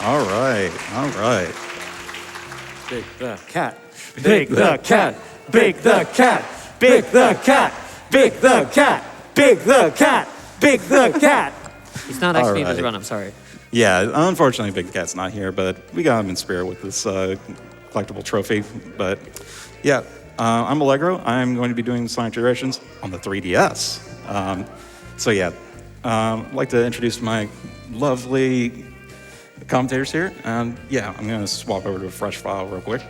All right, all right. Big the cat. Big the cat. Big the cat. Big the cat. Big the cat. Big the cat. Big the cat. He's not actually in his Alright. run, I'm sorry. Yeah, unfortunately, Big Cat's not here, but we got him in spirit with this collectible trophy. But yeah, I'm Allegro. I'm going to be doing Sonic Generations on the 3DS. So yeah, I'd like to introduce my lovely commentators here. Yeah, I'm going to swap over to a fresh file real quick.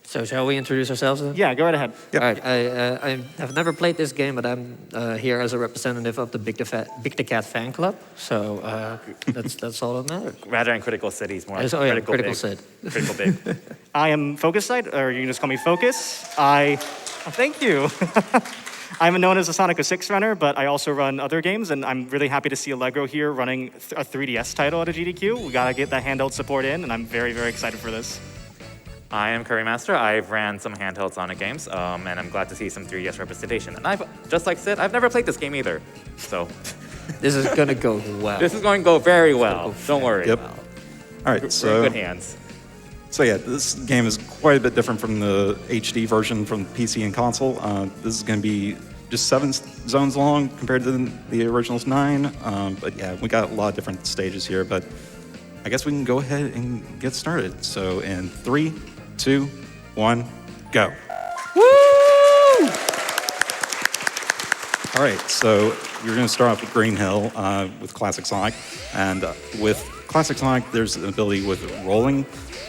So shall we introduce ourselves then? Yeah, go right ahead. Yep. All right, I have never played this game, but I'm here as a representative of the Big the Cat fan club. So that's all that matters. Rather than Critical Cities, more like Oh yeah, Critical CriticalCyd. Big. Critical Big. I am FocusSight, or you can just call me Focus. Thank you. I'm known as a Sonic 06 runner, but I also run other games, and I'm really happy to see Allegro here running a 3DS title at a GDQ. We gotta get that handheld support in, and I'm very, very excited for this. I am Kirbymastah. I've ran some handheld Sonic games, and I'm glad to see some 3DS representation. And just like Sid, I've never played this game either. So This is gonna go well. this is going to go very well. Don't worry. Yep. All right, We're so in good hands. So yeah, this game is quite a bit different from the HD version from PC and console. This is going to be just 7 zones long compared to the original's 9. But yeah, we got a lot of different stages here, but I guess we can go ahead and get started. So in 3, 2, 1, go. Woo! All right, so you're going to start off with Green Hill with Classic Sonic. And with Classic Sonic, there's an ability with rolling.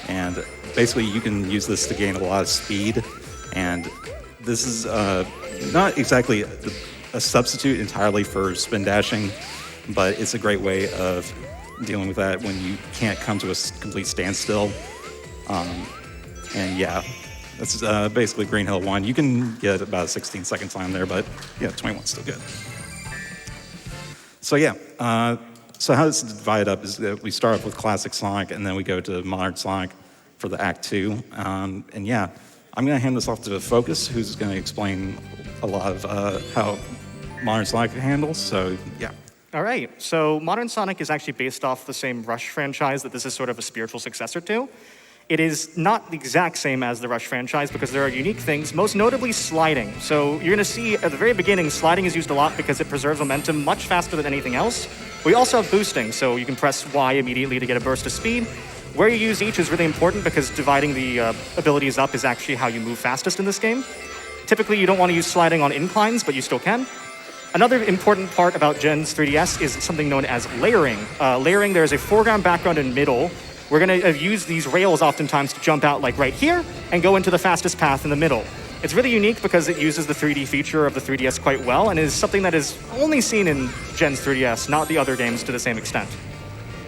And basically, you can use this to gain a lot of speed. And this is not exactly a substitute entirely for spin dashing, but it's a great way of dealing with that when you can't come to a complete standstill. And yeah, that's basically Green Hill 1. You can get about a 16-second time there, but yeah, 21's still good. So yeah, so how this is divided up is that we start off with Classic Sonic, and then we go to Modern Sonic for the Act 2. And yeah, I'm going to hand this off to Focus, who's going to explain a lot of how Modern Sonic handles. So yeah. All right, so Modern Sonic is actually based off the same Rush franchise that this is sort of a spiritual successor to. It is not the exact same as the Rush franchise because there are unique things, most notably sliding. So you're gonna see at the very beginning, sliding is used a lot because it preserves momentum much faster than anything else. We also have boosting, so you can press Y immediately to get a burst of speed. Where you use each is really important because dividing the abilities up is actually how you move fastest in this game. Typically, you don't want to use sliding on inclines, but you still can. Another important part about Gen's 3DS is something known as layering. Layering, there's a foreground, background, and middle. We're going to use these rails oftentimes to jump out like right here and go into the fastest path in the middle. It's really unique because it uses the 3D feature of the 3DS quite well and is something that is only seen in Gen's 3DS, not the other games to the same extent.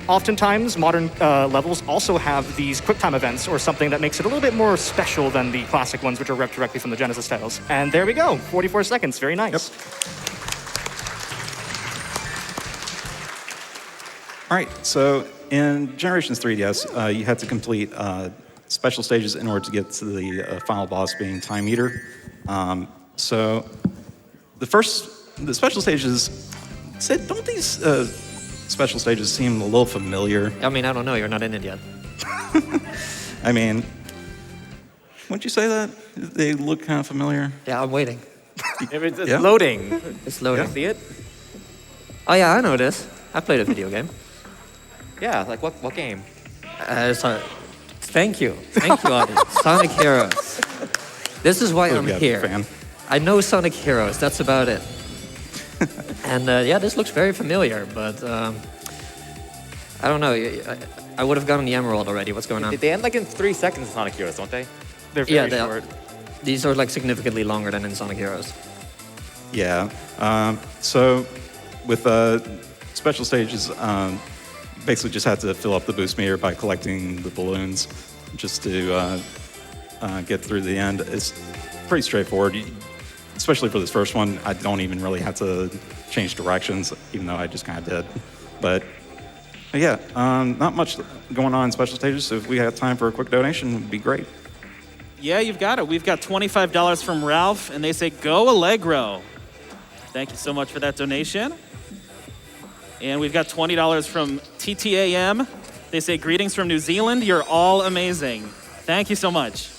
Oftentimes, modern levels also have these QuickTime events or something that makes it a little bit more special than the classic ones, which are ripped directly from the Genesis titles. And there we go, 44 seconds, very nice. Yep. All right, so in Generations 3DS, you had to complete special stages in order to get to the final boss being Time Eater. So the special stages, Sid, don't these special stages seem a little familiar? I mean, I don't know, you're not in it yet. I mean, wouldn't you say that? They look kind of familiar? Yeah, I'm waiting. It's Yeah. loading. It's loading. See it? Oh yeah, I know this. I played a video game. Yeah, like what game? Thank you, audience. Sonic Heroes. This is why I'm yeah, here. fan. I know Sonic Heroes, that's about it. And yeah, this looks very familiar, but I don't know. I would have gotten the Emerald already. What's going on? They end like in 3 seconds in Sonic Heroes, don't they? They're very Yeah, short. these are like significantly longer than in Sonic Heroes. Yeah. So with special stages, basically just had to fill up the boost meter by collecting the balloons just to get through the end. It's pretty straightforward, especially for this first one. I don't even really have to change directions, even though I just kind of did. But yeah, not much going on in special stages, so if we have time for a quick donation, it would be great. Yeah, you've got it. We've got $25 from Ralph, and they say, go Allegro. Thank you so much for that donation. And we've got $20 from TTAM. They say, greetings from New Zealand. You're all amazing. Thank you so much.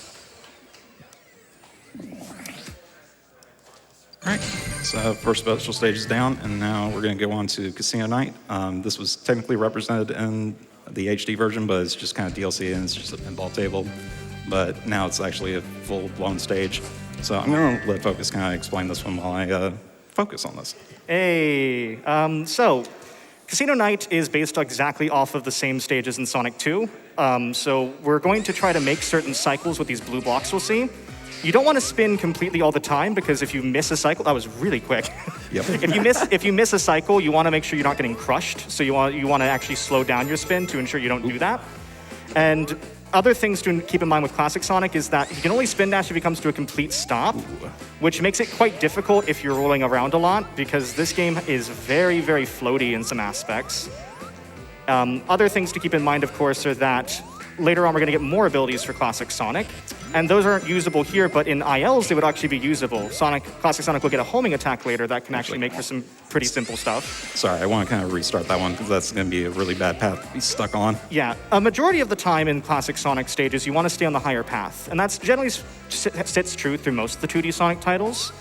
All right, so first special stage is down, and now we're going to go on to Casino Night. This was technically represented in the HD version, but it's just kind of DLC, and it's just a pinball table. But now it's actually a full-blown stage. So I'm going to let Focus kind of explain this one while I focus on this. Hey, so Casino Night is based exactly off of the same stages in Sonic 2. So we're going to try to make certain cycles with these blue blocks we'll see. You don't want to spin completely all the time, because if you miss a cycle, that was really quick. Yep. If you miss a cycle, you want to make sure you're not getting crushed. So you want to actually slow down your spin to ensure you don't do that. And other things to keep in mind with Classic Sonic is that you can only spin dash if he comes to a complete stop, which makes it quite difficult if you're rolling around a lot, because this game is very, very floaty in some aspects. Other things to keep in mind, of course, are that later on we're going to get more abilities for Classic Sonic, and those aren't usable here, but in ILs they would actually be usable. Classic Sonic will get a homing attack later that can actually make for some pretty simple stuff. Sorry, I want to kind of restart that one, because that's going to be a really bad path to be stuck on. Yeah, a majority of the time in Classic Sonic stages, you want to stay on the higher path, and that's generally sits true through most of the 2D Sonic titles.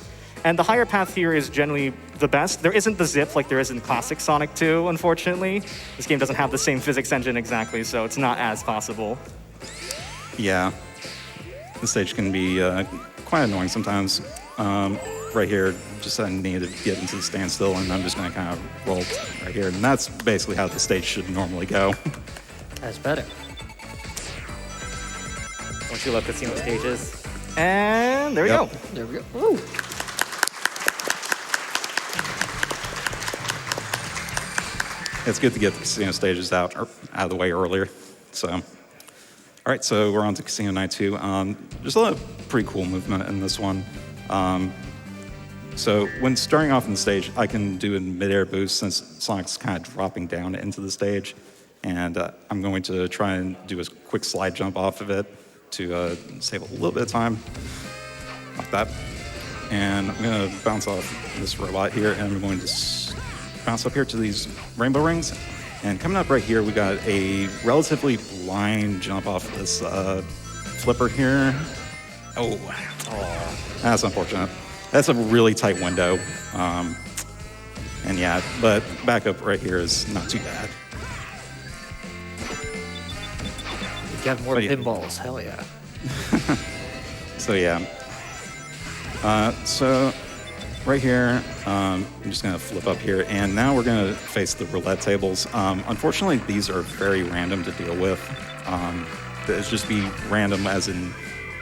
And the higher path here is generally the best. There isn't the zip like there is in Classic Sonic 2, unfortunately. This game doesn't have the same physics engine exactly, so it's not as possible. Yeah, the stage can be quite annoying sometimes. Right here, just I need to get into the standstill, and I'm just going to kind of roll right here. And that's basically how the stage should normally go. That's better. Don't you love casino stages? And there we Yep. go. There we go. Woo. It's good to get the casino stages out of the way earlier. So, all right, so we're on to Casino Night 2. There's a lot of pretty cool movement in this one. So when starting off in the stage, I can do a mid-air boost since Sonic's kind of dropping down into the stage. And I'm going to try and do a quick slide jump off of it to save a little bit of time, like that. And I'm going to bounce off this robot here, and I'm going to bounce up here to these rainbow rings. And coming up right here, we got a relatively blind jump off this flipper here. Oh, that's unfortunate. That's a really tight window. And yeah, but back up right here is not too bad. You got more But yeah. pinballs. Hell yeah. So yeah. So right here, I'm just gonna flip up here, and now we're gonna face the roulette tables. Unfortunately, these are very random to deal with. It's just be random as in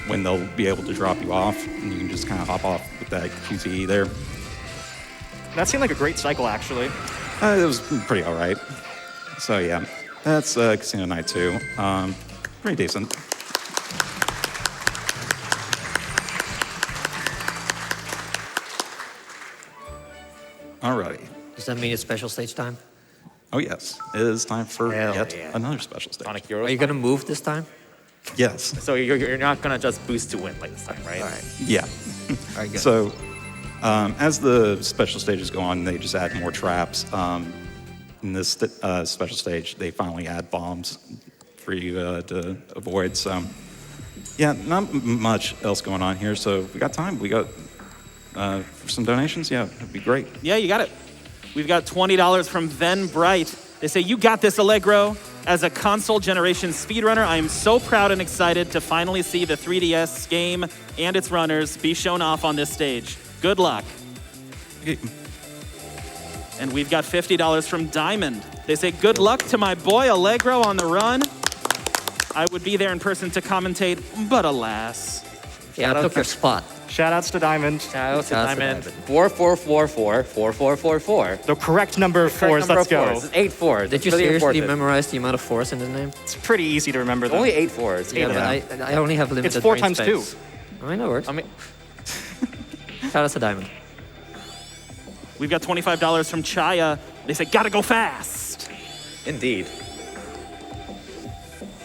when they'll be able to drop you off, and you can just kind of hop off with that QTE there. That seemed like a great cycle, actually. It was pretty all right. So yeah, that's Casino Night 2. Pretty decent. Alrighty. Does that mean it's special stage time? Oh yes, it is time for Hell yet yeah. another special stage. Sonic Are Heroes. you gonna move this time? Yes. So you're not gonna just boost to win like this time, right? All right. Yeah. All right, good. So as the special stages go on, they just add more traps. In this special stage, they finally add bombs for you to avoid. So yeah, not much else going on here. So if we got time, we got for some donations. Yeah, it'd be great. Yeah, you got it. We've got $20 from Then Bright. They say, you got this, Allegro. As a console generation speedrunner, I am so proud and excited to finally see the 3DS game and its runners be shown off on this stage. Good luck. And we've got $50 from Diamond. They say, good luck to my boy Allegro on the run. I would be there in person to commentate, but alas. Yeah, I took your spot. Shoutouts to Diamond. Shout out to Shout out to Diamond. Diamond. 44444444. The correct number of fours, let's go. It's 8 fours. Did you It's really seriously important. memorize the amount of fours in the name? It's pretty easy to remember them. Only 8 fours. Yeah, but I only have limited It's 4 brain times space. I know words. I mean, Shout out to Diamond. We've got $25 from Chaya. They say, gotta go fast. indeed.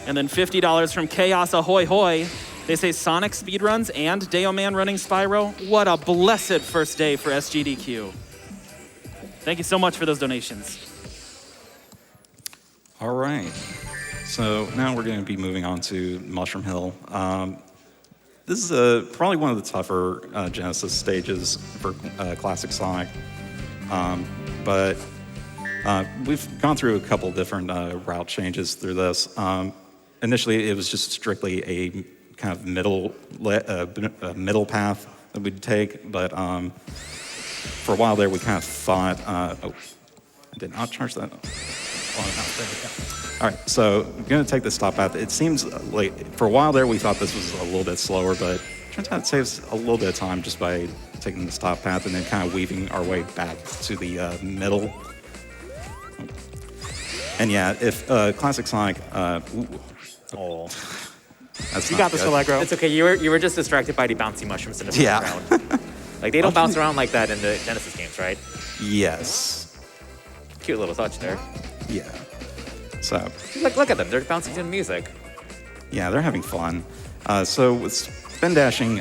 And then $50 from Chaos Ahoy Hoy. They say Sonic speedruns and Deo Man running Spyro. What a blessed first day for SGDQ. Thank you so much for those donations. All right. So now we're going to be moving on to Mushroom Hill. This is probably one of the tougher Genesis stages for Classic Sonic. But we've gone through a couple different route changes through this. Initially, it was just strictly a kind of middle path that we'd take, but for a while there, we kind of thought, oh, I did not charge that. All right, so I'm going to take this top path. It seems like for a while there, we thought this was a little bit slower, but it turns out it saves a little bit of time just by taking this top path and then kind of weaving our way back to the middle. And yeah, if Classic Sonic, Oh. that's You not got this, good. Allegro. It's okay. You were just distracted by the bouncy mushrooms in the background. Like they don't bounce around like that in the Genesis games, right? Yes. Cute little touch there. Yeah. So Look at them. They're bouncing to the music. yeah, they're having fun. So with spin dashing,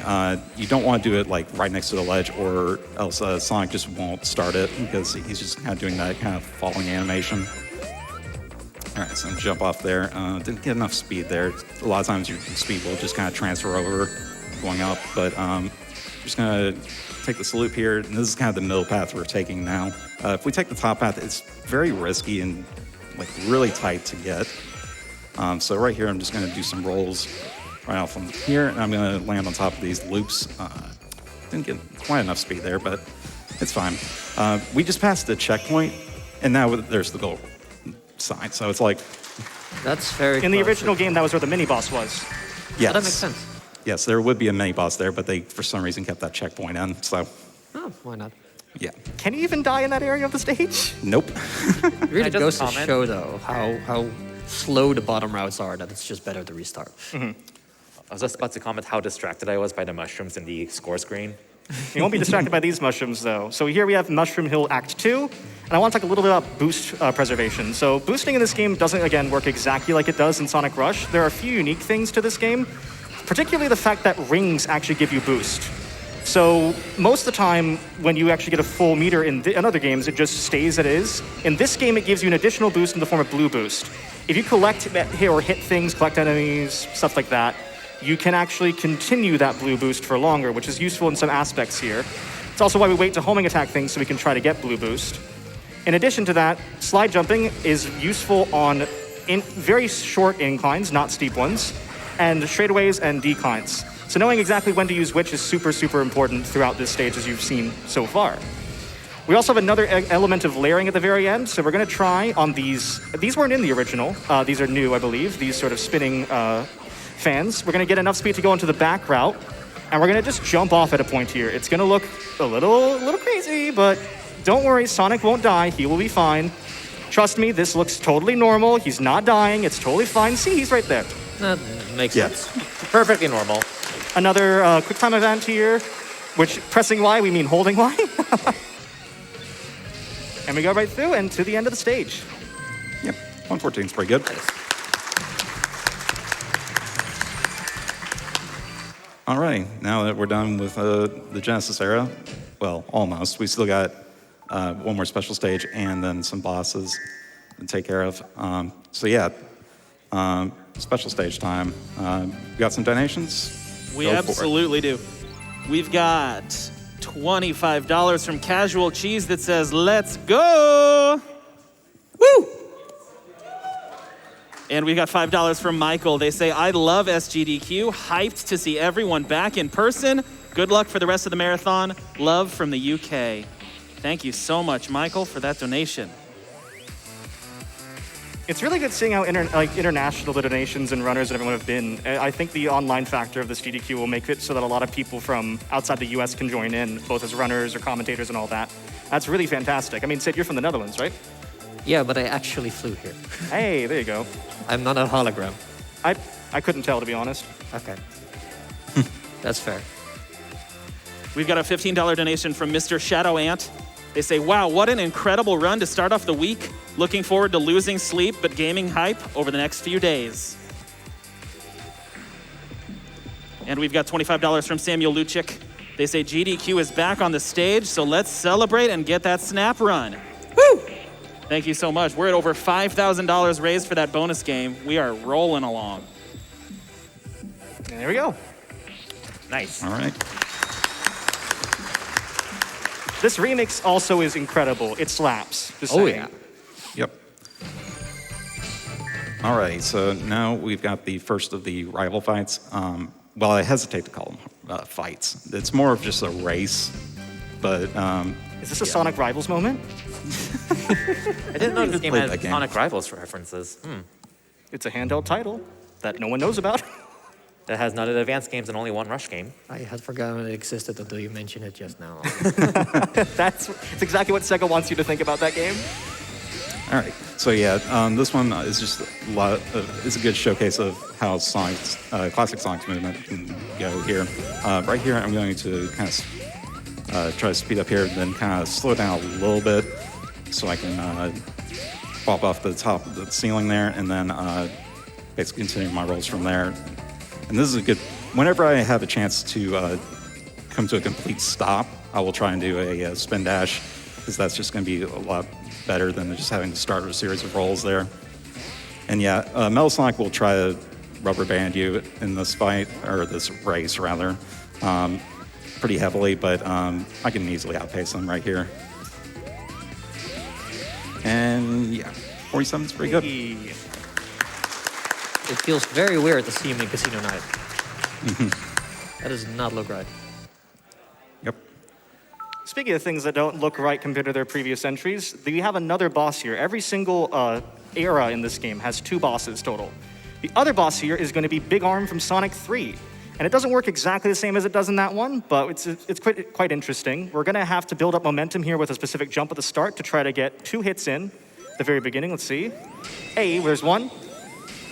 you don't want to do it like right next to the ledge, or else Sonic just won't start it because he's just kind of doing that kind of falling animation. All right, so jump off there. Didn't get enough speed there. A lot of times your speed will just kind of transfer over going up, but just gonna take this loop here, and this is kind of the middle path we're taking now. If we take the top path, it's very risky and like really tight to get. So right here, I'm just gonna do some rolls right off from here, and I'm gonna land on top of these loops. Didn't get quite enough speed there, but it's fine. We just passed the checkpoint, and now there's the goal sign. So it's like, That's very In the close. original game, that was where the mini-boss was. yes. That makes sense. Yes, there would be a mini boss there, but they, for some reason, kept that checkpoint in. So, Oh, why not? yeah. Can you even die in that area of the stage? Nope. It really I just goes to comment? show, though, how slow the bottom routes are, that it's just better to restart. I was just about to comment how distracted I was by the mushrooms in the score screen. You won't be distracted by these mushrooms, though. So here we have Mushroom Hill Act 2, and I want to talk a little bit about boost preservation. So boosting in this game doesn't, again, work exactly like it does in Sonic Rush. There are a few unique things to this game, particularly the fact that rings actually give you boost. So most of the time, when you actually get a full meter in other games, it just stays as it is. In this game, it gives you an additional boost in the form of blue boost. If you collect or hit things, collect enemies, stuff like that, you can actually continue that blue boost for longer, which is useful in some aspects here. It's also why we wait to homing attack things so we can try to get blue boost. In addition to that, slide jumping is useful on very short inclines, not steep ones, and straightaways and declines. So knowing exactly when to use which is super, super important throughout this stage, as you've seen so far. We also have another element of layering at the very end, so we're going to try on these. These weren't in the original. These are new, I believe, these sort of spinning fans. We're going to get enough speed to go into the back route, and we're going to just jump off at a point here. It's going to look a little crazy, but don't worry, Sonic won't die. He will be fine. Trust me, this looks totally normal. He's not dying. It's totally fine. See, he's right there. That makes Yes. sense. Perfectly normal. Another quick time event here, which pressing Y, we mean holding Y. And we go right through and to the end of the stage. Yep. 114 is pretty good. All right. Now that we're done with the Genesis era, well, almost. We still got one more special stage and then some bosses to take care of. So yeah, special stage time. We got some donations? We Go for it. absolutely do. We've got $25 from Casual Cheese that says, let's go. Woo! And we've got $5 from Michael. They say, I love SGDQ. Hyped to see everyone back in person. Good luck for the rest of the marathon. Love from the UK. Thank you so much, Michael, for that donation. It's really good seeing how international the donations and runners and everyone have been. I think the online factor of this GDQ will make it so that a lot of people from outside the US can join in, both as runners or commentators and all that. That's really fantastic. I mean, Sid, you're from the Netherlands, right? Yeah, but I actually flew here. Hey, there you go. I'm not a hologram. I couldn't tell, to be honest. Okay. That's fair. We've got a $15 donation from Mr. Shadow Ant. They say, wow, what an incredible run to start off the week. Looking forward to losing sleep but gaming hype over the next few days. And we've got $25 from Samuel Luchik. They say GDQ is back on the stage, so let's celebrate and get that snap run. Woo! Thank you so much. We're at over $5,000 raised for that bonus game. We are rolling along. And there we go. Nice. All right. This remix also is incredible. It slaps. Just Oh, saying. yeah. Yep. All right, so now we've got the first of the rival fights. Well, I hesitate to call them fights. It's more of just a race, but Is this a Sonic Rivals moment? I didn't know this game played had that game. Sonic Rivals references. It's a handheld title that no one knows about. That has none of the advanced games and only one Rush game. I had forgotten it existed until you mentioned it just now. That's exactly what Sega wants you to think about that game. all right. So yeah, this one is just a lot. It's a good showcase of how Sonic's classic Sonic's movement can go here. Right here, I'm going to kind of try to speed up here, then kind of slow down a little bit, so I can pop off the top of the ceiling there, and then basically continue my rolls from there. And this is a good. Whenever I have a chance to come to a complete stop, I will try and do a spin dash, because that's just going to be a lot better than just having to start a series of rolls there. And yeah, Metal Sonic will try to rubber band you in this fight, or this race rather, pretty heavily, but I can easily outpace them right here. And yeah, 47 is pretty good. Hey. It feels very weird to see him in Casino Night. That does not look right. Yep. Speaking of things that don't look right compared to their previous entries, we have another boss here. Every single era in this game has 2 bosses total. The other boss here is going to be Big Arm from Sonic 3. And it doesn't work exactly the same as it does in that one, but it's quite interesting. We're going to have to build up momentum here with a specific jump at the start to try to get 2 hits in at the very beginning. Let's see. Hey, there's 1.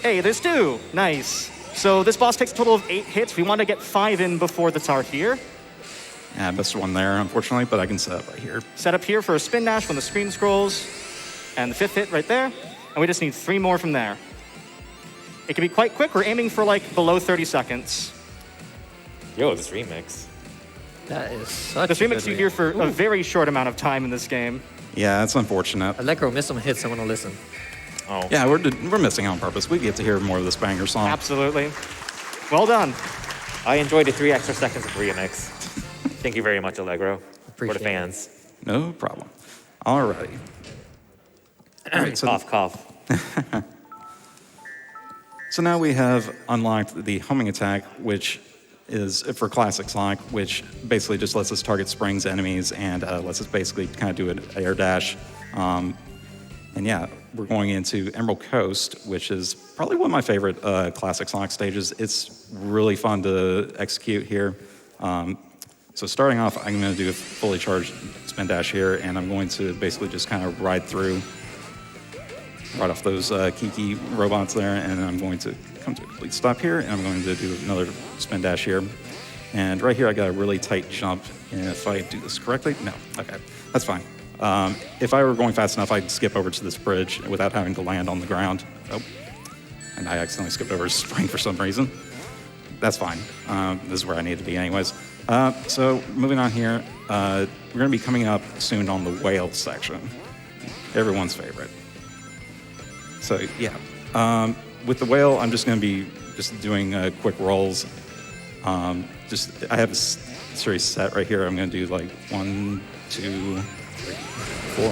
Hey, there's 2. Nice. So this boss takes a total of 8 hits. We want to get 5 in before the start here. Yeah, I missed one there, unfortunately, but I can set up right here. Set up here for a spin dash when the screen scrolls. And the 5th hit right there. And we just need 3 more from there. It can be quite quick. We're aiming for like below 30 seconds. Yo, this remix. That is such This a remix good you hear for a very short amount of time in this game. Yeah, that's unfortunate. Allegro missed some hits, I want to listen. Oh. Yeah, we're missing on purpose. We get to hear more of this banger song. Absolutely. Well done. I enjoyed the 3 extra seconds of remix. Thank you very much, Allegro. Appreciate for the fans. No problem. All right. All right, so Cough, cough. So now we have unlocked the homing attack, which is for classic Sonic, which basically just lets us target springs, enemies, and lets us basically kind of do an air dash. And yeah, we're going into Emerald Coast, which is probably one of my favorite classic Sonic stages. It's really fun to execute here. So starting off, I'm going to do a fully charged spin dash here, and I'm going to basically just kind of ride off those Kiki robots there, and I'm going to come to a complete stop here, and I'm going to do another spin dash here. And right here, I got a really tight jump, and if I do this correctly, no, okay, that's fine. If I were going fast enough, I'd skip over to this bridge without having to land on the ground. Oh, and I accidentally skipped over a spring for some reason. That's fine. This is where I need to be anyways. So moving on here, we're going to be coming up soon on the whale section. Everyone's favorite. So yeah, with the whale, I'm just going to be just doing quick rolls. I have a series set right here. I'm going to do like 1, 2, 3, 4,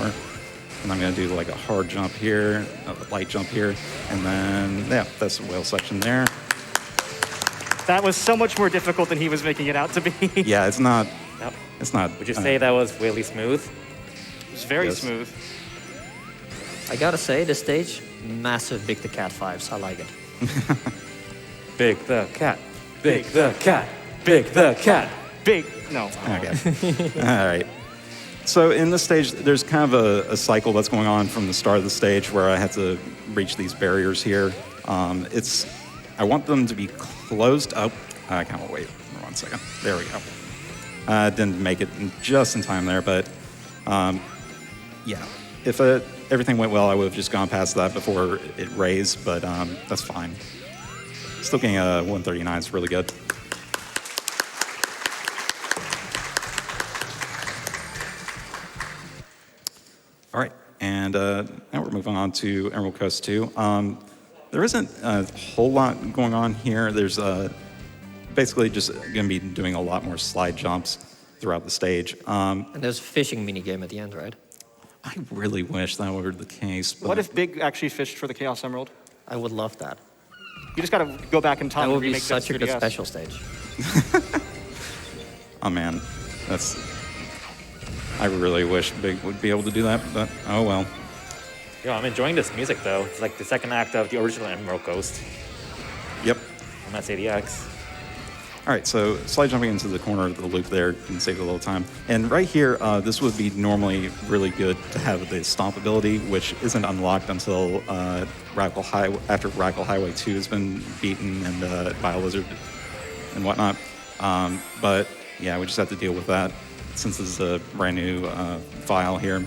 and I'm going to do like a hard jump here, a light jump here, and then yeah, that's the whale section there. That was so much more difficult than he was making it out to be. Yeah, it's not. Yep. It's not. Would you say that was really smooth? It's very Yes. smooth. I gotta say, this stage, massive Big the Cat vibes. I like it. Big the cat. Big the cat. Big the cat. Big, no. Okay. All right. So in this stage, there's kind of a cycle that's going on from the start of the stage where I have to reach these barriers here. I want them to be closed up. I can't wait for 1 second. There we go. Didn't make it just in time there, but yeah. If everything went well, I would have just gone past that before it raised, but that's fine. Still getting a 139 is really good. All right, And now we're moving on to Emerald Coast 2. There isn't a whole lot going on here. There's basically just going to be doing a lot more slide jumps throughout the stage. And there's a fishing minigame at the end, right? I really wish that were the case. But What if Big actually fished for the Chaos Emerald? I would love that. You just gotta go back in time That and would be remake such a good 3DS. special stage. Oh man, I really wish Big would be able to do that, but oh well. Yo, I'm enjoying this music though. It's like the second act of the original Emerald Coast Yep. on that ADX. All right, so slide jumping into the corner of the loop there can save a little time. And right here, this would be normally really good to have the stomp ability, which isn't unlocked until after Radical Highway 2 has been beaten and by a lizard and whatnot. But yeah, we just have to deal with that since this is a brand new file here.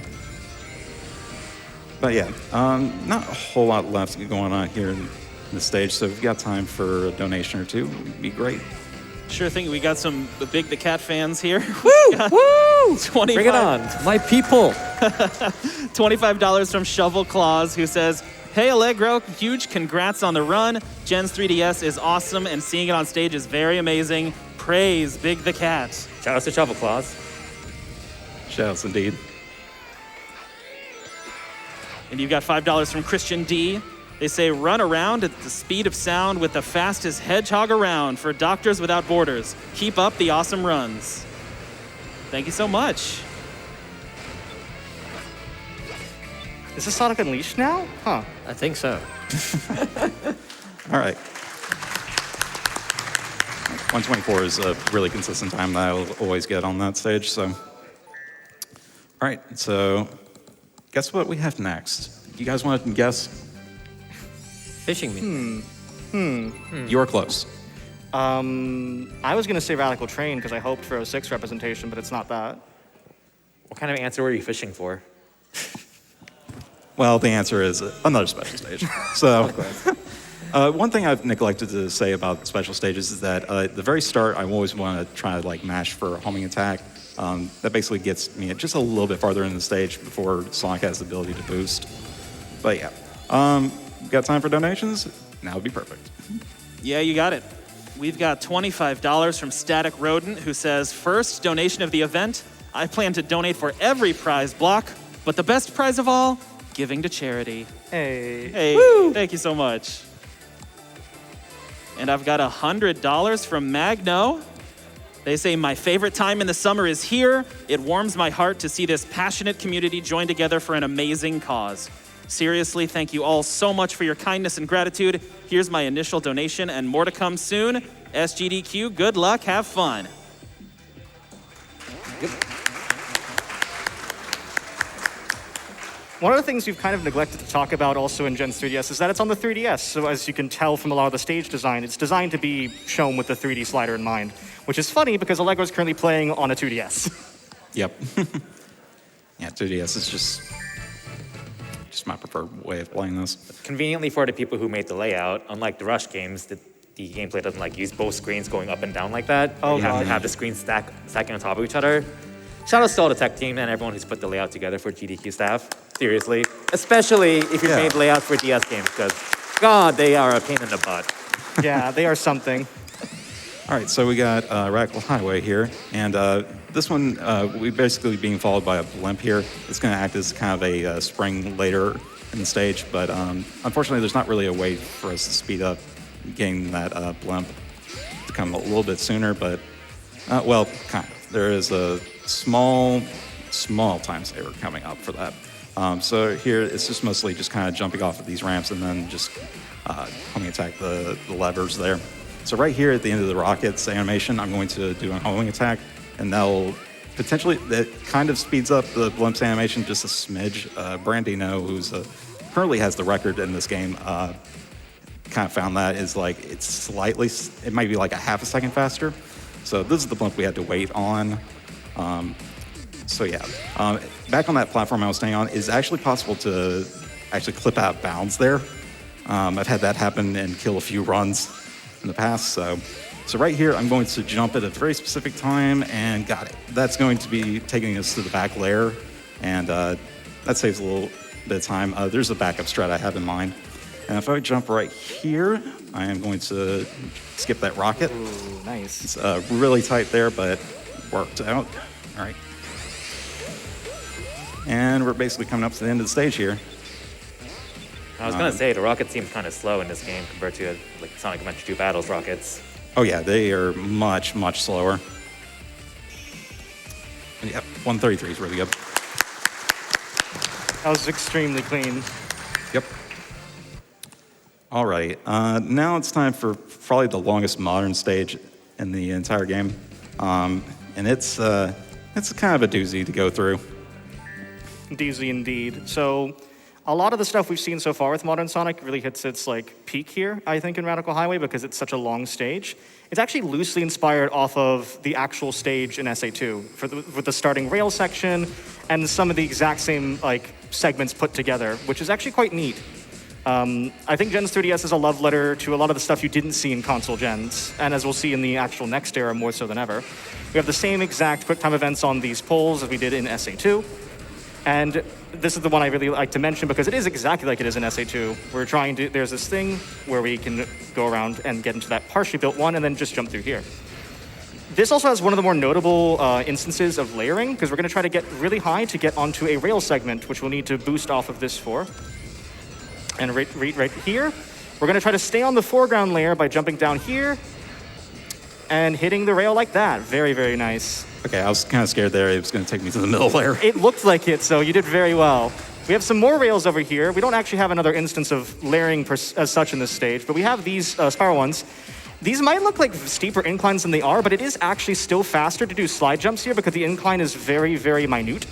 But yeah, not a whole lot left going on here in the stage, so if you've got time for a donation or two, it'd be great. Sure thing. We got some Big the Cat fans here. Woo! 25, Bring it on. My people! $25 from Shovel Claus, who says, "Hey Allegro, huge congrats on the run. Gen's 3DS is awesome, and seeing it on stage is very amazing. Praise Big the Cat." Shout out to Shovel Claus. Shoutouts indeed. And you've got $5 from Christian D. They say, "Run around at the speed of sound with the fastest hedgehog around for Doctors Without Borders. Keep up the awesome runs." Thank you so much. Is this Sonic Unleashed now? Huh. I think so. All right. 124 is a really consistent time that I'll always get on that stage, so. All right, so guess what we have next? You guys want to guess? Fishing me. You're close. I was gonna say Radical Train because I hoped for a 6 representation, but it's not that. What kind of answer were you fishing for? Well, the answer is another special stage. So, one thing I've neglected to say about special stages is that at the very start, I always want to try to like mash for a homing attack. That basically gets me just a little bit farther in the stage before Sonic has the ability to boost. But yeah, got time for donations? Now would be perfect. Yeah, you got it. We've got $25 from Static Rodent, who says, "First donation of the event. I plan to donate for every prize block, but the best prize of all, giving to charity." Hey. Hey, thank you so much. And I've got $100 from Magno. They say, "My favorite time in the summer is here. It warms my heart to see this passionate community join together for an amazing cause. Seriously, thank you all so much for your kindness and gratitude. Here's my initial donation and more to come soon. SGDQ, good luck, have fun." One of the things we've kind of neglected to talk about also in Gen's 3DS is that it's on the 3DS. So as you can tell from a lot of the stage design, it's designed to be shown with the 3D slider in mind, which is funny because Allegro is currently playing on a 2DS. Yep. Yeah, 2DS is just my preferred way of playing this. Conveniently for the people who made the layout, unlike the Rush games, the gameplay doesn't like use both screens going up and down like that. Oh, you have God. to have the screens stacking on top of each other. Shout out to all the tech team and everyone who's put the layout together for GDQ staff. Seriously. Especially if you made layouts for DS games, because God, they are a pain in the butt. Yeah, they are something. All right, so we got Radical Highway here, and this one, we basically being followed by a blimp here. It's going to act as kind of a spring later in the stage, but unfortunately, there's not really a way for us to speed up getting that blimp to come a little bit sooner, but, well, kind of. There is a small time saver coming up for that. So here, it's just mostly just kind of jumping off of these ramps and then just homing attack the levers there. So right here at the end of the rockets animation, I'm going to do a homing attack, and that kind of speeds up the blimp's animation just a smidge. Brandino, who's currently has the record in this game, kind of found that is like it might be like a half a second faster. So this is the blimp we had to wait on. So yeah, back on that platform I was staying on, it's actually possible to actually clip out bounds there. I've had that happen and kill a few runs in the past. So right here, I'm going to jump at a very specific time and got it. That's going to be taking us to the back layer, and that saves a little bit of time. There's a backup strat I have in mind. And if I jump right here, I am going to skip that rocket. Ooh, nice. It's really tight there, but worked out. All right. And we're basically coming up to the end of the stage here. I was gonna say the rocket seems kind of slow in this game compared to like Sonic Adventure 2 Battles rockets. Oh yeah, they are much, much slower. Yep, 133 is really good. That was extremely clean. Yep. All right, now it's time for probably the longest modern stage in the entire game. And it's kind of a doozy to go through. Doozy indeed. So a lot of the stuff we've seen so far with Modern Sonic really hits its like peak here, I think, in Radical Highway because it's such a long stage. It's actually loosely inspired off of the actual stage in SA2 with the starting rail section and some of the exact same like segments put together, which is actually quite neat. I think Gens 3DS is a love letter to a lot of the stuff you didn't see in console gens, and as we'll see in the actual next era more so than ever. We have the same exact QuickTime events on these poles as we did in SA2. And this is the one I really like to mention because it is exactly like it is in SA2. There's this thing where we can go around and get into that partially built one and then just jump through here. This also has one of the more notable instances of layering because we're going to try to get really high to get onto a rail segment, which we'll need to boost off of this for. And right here, we're going to try to stay on the foreground layer by jumping down here and hitting the rail like that. Very, very nice. Okay, I was kind of scared there. It was going to take me to the middle layer. It looked like it, so you did very well. We have some more rails over here. We don't actually have another instance of layering as such in this stage, but we have these spiral ones. These might look like steeper inclines than they are, but it is actually still faster to do slide jumps here because the incline is very, very minute.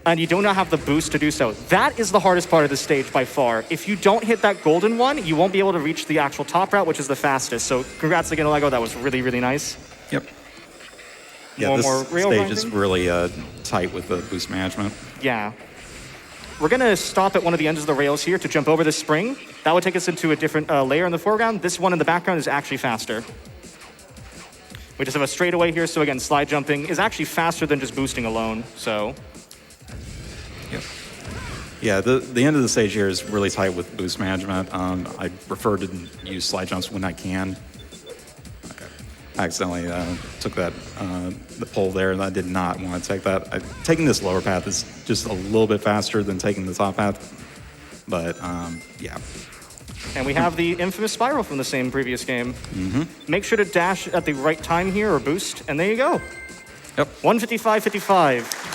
And you do not have the boost to do so. That is the hardest part of the stage by far. If you don't hit that golden one, you won't be able to reach the actual top route, which is the fastest. So congrats again, Allegro. That was really, really nice. Yep. Yeah, More this rail stage grinding? is really tight with the boost management. Yeah. We're going to stop at one of the ends of the rails here to jump over this spring. That would take us into a different layer in the foreground. This one in the background is actually faster. We just have a straightaway here, so again, slide jumping is actually faster than just boosting alone, so... Yep. Yeah, the end of the stage here is really tight with boost management. I prefer to use slide jumps when I can. Okay. I accidentally took that the pole there, and I did not want to take that. Taking this lower path is just a little bit faster than taking the top path, but yeah. And we have the infamous spiral from the same previous game. Mm-hmm. Make sure to dash at the right time here, or boost, and there you go. Yep. 155.55.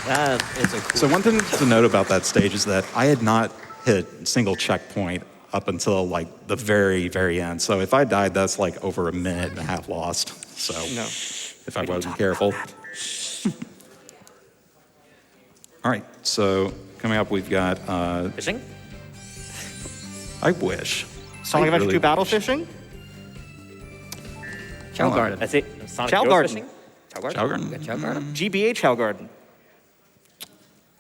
That is a cool... So one thing to note about that stage is that I had not hit a single checkpoint up until like the very, very end. So if I died, that's like over a minute and a half lost. So No. if I wasn't careful. All right, so coming up, we've got... Fishing? I wish. Sonic I Adventure really 2 Battle wish. Fishing? Chow Garden. That's it. Sonic Chow Heroes Garden. Fishing? Chow Garden? Chow Garden? Got Chow Garden. GBA Chow Garden.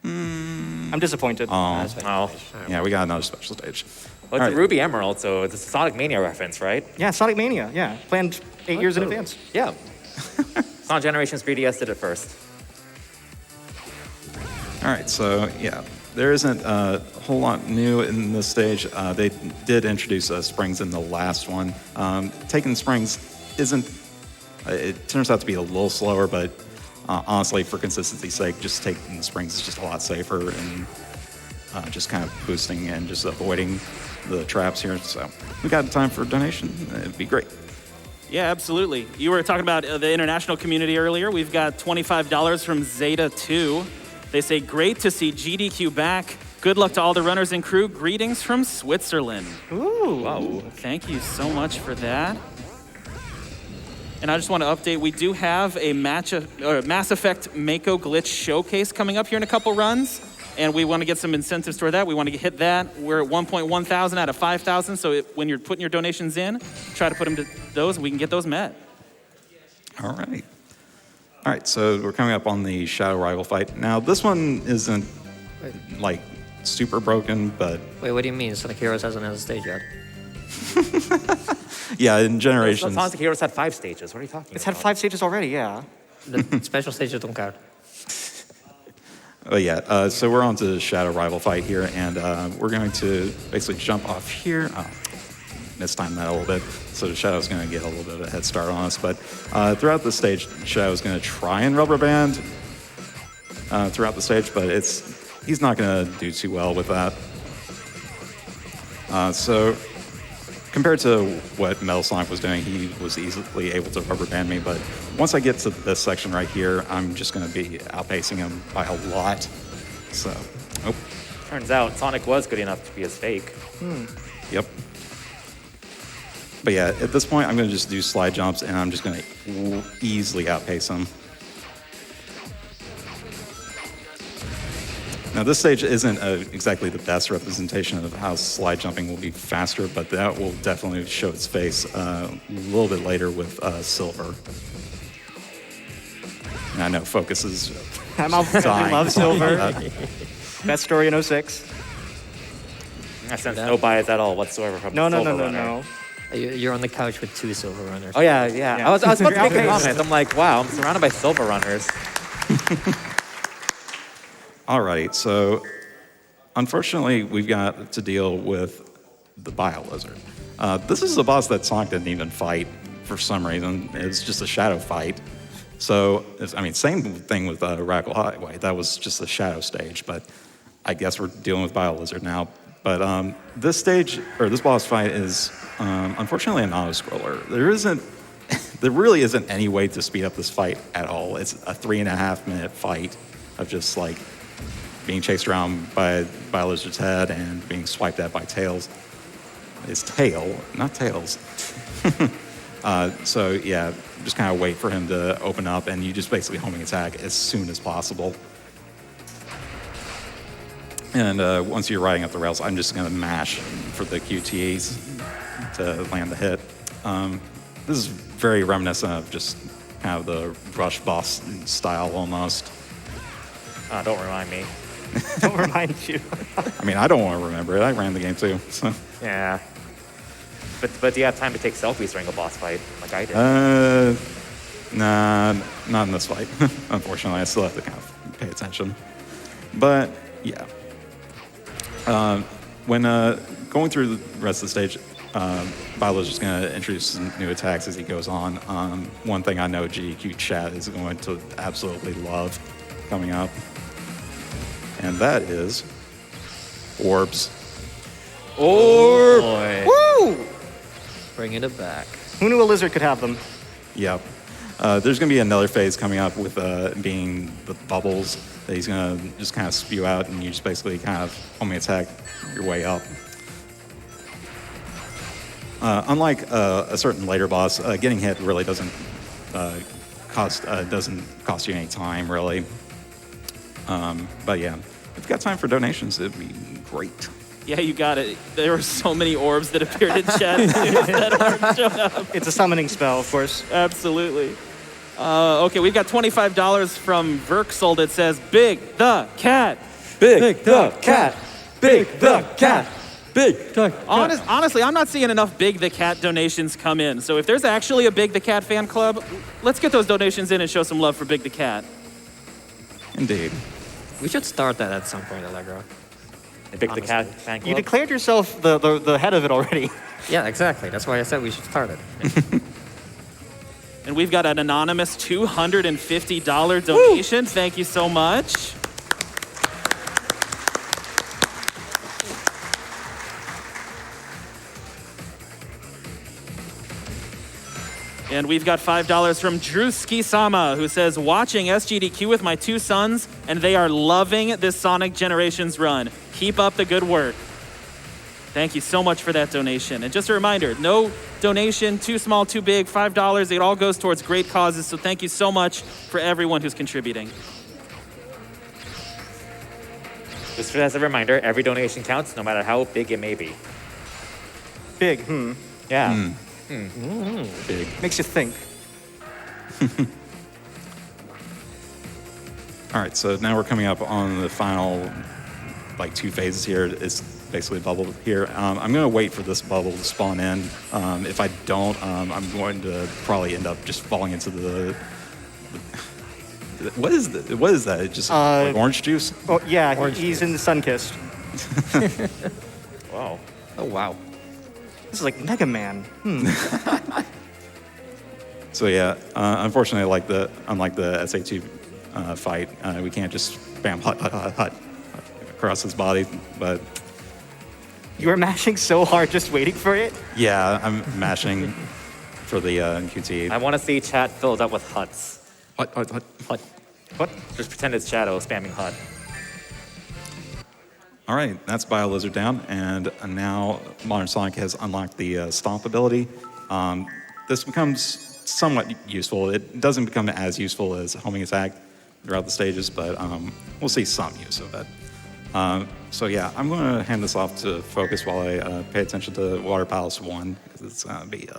I'm disappointed. That's fine. Oh. Yeah, we got another special stage. Well, it's All a right. Ruby Emerald, so it's a Sonic Mania reference, right? Yeah, Sonic Mania, yeah. Planned 8 years in advance. Yeah. Sonic Generations 3DS did it first. All right, so yeah, there isn't a whole lot new in this stage. They did introduce springs in the last one. Taking springs isn't, it turns out to be a little slower, but honestly, for consistency's sake, just taking the springs is just a lot safer and just kind of boosting and just avoiding the traps here. So we got time for a donation. It'd be great. Yeah, absolutely. You were talking about the international community earlier. We've got $25 from Zeta2. They say, great to see GDQ back. Good luck to all the runners and crew. Greetings from Switzerland. Ooh. Wow, thank you so much for that. And I just want to update, we do have a Mass Effect Mako Glitch showcase coming up here in a couple runs. And we want to get some incentives toward that. We want to hit that. We're at 1.1 thousand out of 5,000. So when you're putting your donations in, try to put them to those and we can get those met. All right. All right, so we're coming up on the Shadow Rival fight. Now, this one isn't, like, super broken, but... Wait, what do you mean? Sonic Heroes hasn't had a stage yet? Yeah, in Generations... Sonic Heroes had 5 stages. What are you talking It's about? had 5 stages already, yeah. The special stages don't count. Oh yeah, so we're on to the Shadow rival fight here, and we're going to basically jump off here. Oh, mistimed that a little bit, so the Shadow's going to get a little bit of a head start on us. But throughout the stage, Shadow's going to try and rubber band throughout the stage, but he's not going to do too well with that. So compared to what Metal Sonic was doing, he was easily able to rubber band me, but once I get to this section right here, I'm just going to be outpacing him by a lot. So, oh. Turns out Sonic was good enough to be his fake. Yep. But yeah, at this point, I'm going to just do slide jumps, and I'm just going to easily outpace him. Now, this stage isn't exactly the best representation of how slide jumping will be faster, but that will definitely show its face a little bit later with Silver. And I know Focus is I'm I love Silver. Best story in 06. I sense no bias at all whatsoever from No. Runner. You're on the couch with 2 Silver Runners. Oh, yeah. I was about to make a comment. I'm like, wow, I'm surrounded by Silver Runners. All right, so unfortunately, we've got to deal with the Bio Lizard. This is a boss that Sonic didn't even fight for some reason. It's just a shadow fight. So, same thing with Radical Highway. That was just a shadow stage, but I guess we're dealing with Bio Lizard now. But this stage, or this boss fight is unfortunately an auto-scroller. There really isn't any way to speed up this fight at all. It's a 3.5-minute fight of just like being chased around by Lizard's head and being swiped at by Tails. It's Tail, not Tails. So yeah, just kind of wait for him to open up, and you just basically homing attack as soon as possible. And once you're riding up the rails, I'm just going to mash for the QTEs to land the hit. This is very reminiscent of just kind of the Rush boss style almost. Don't remind me. Don't remind you. I don't want to remember it. I ran the game too. So. Yeah. But do you have time to take selfies during a boss fight like I did? Nah, not in this fight. Unfortunately, I still have to kind of pay attention. But yeah. When going through the rest of the stage, Bilo's just going to introduce new attacks as he goes on. One thing I know GDQ chat is going to absolutely love coming up, and that is orbs. Orb! Boy. Woo! Bringing it back. Who knew a lizard could have them? Yep. There's going to be another phase coming up with being the bubbles that he's going to just kind of spew out, and you just basically kind of homing attack your way up. Unlike a certain later boss, getting hit really doesn't cost you any time, really. But yeah, if you've got time for donations, it'd be great. Yeah, you got it. There were so many orbs that appeared in chat that aren't showing up. It's a summoning spell, of course. Absolutely. Okay, we've got $25 from Verksold that says, Big the Cat. Big the Cat. Big the Cat. Big the Cat. Honestly, I'm not seeing enough Big the Cat donations come in. So if there's actually a Big the Cat fan club, let's get those donations in and show some love for Big the Cat. Indeed. We should start that at some point, Allegro. Big the Cat fan club. You declared yourself the head of it already. Yeah, exactly. That's why I said we should start it. And we've got an anonymous $250 donation. Woo! Thank you so much. And we've got $5 from Drewski-sama, who says, watching SGDQ with my 2 sons, and they are loving this Sonic Generations run. Keep up the good work. Thank you so much for that donation. And just a reminder, no donation, too small, too big, $5. It all goes towards great causes. So thank you so much for everyone who's contributing. Just as a reminder, every donation counts, no matter how big it may be. Big, Yeah. Big. Makes you think. All right, so now we're coming up on the final, 2 phases here. It's basically a bubble here. I'm going to wait for this bubble to spawn in. If I don't, I'm going to probably end up just falling into the What is that? Just like orange juice? Oh, yeah, he's in the Sunkissed. Wow. Oh, wow. This is like Mega Man. So yeah, unfortunately, unlike the SA2 fight, we can't just spam hut across his body. But You were mashing so hard just waiting for it. yeah, I'm mashing for the QT. I want to see chat filled up with huts. Hut. Hut. What? Just pretend it's Shadow spamming hut. All right, that's BioLizard down, and now Modern Sonic has unlocked the Stomp ability. This becomes somewhat useful. It doesn't become as useful as Homing Attack throughout the stages, but we'll see some use of it. So yeah, I'm going to hand this off to Focus while I pay attention to Water Palace 1, because it's going to be,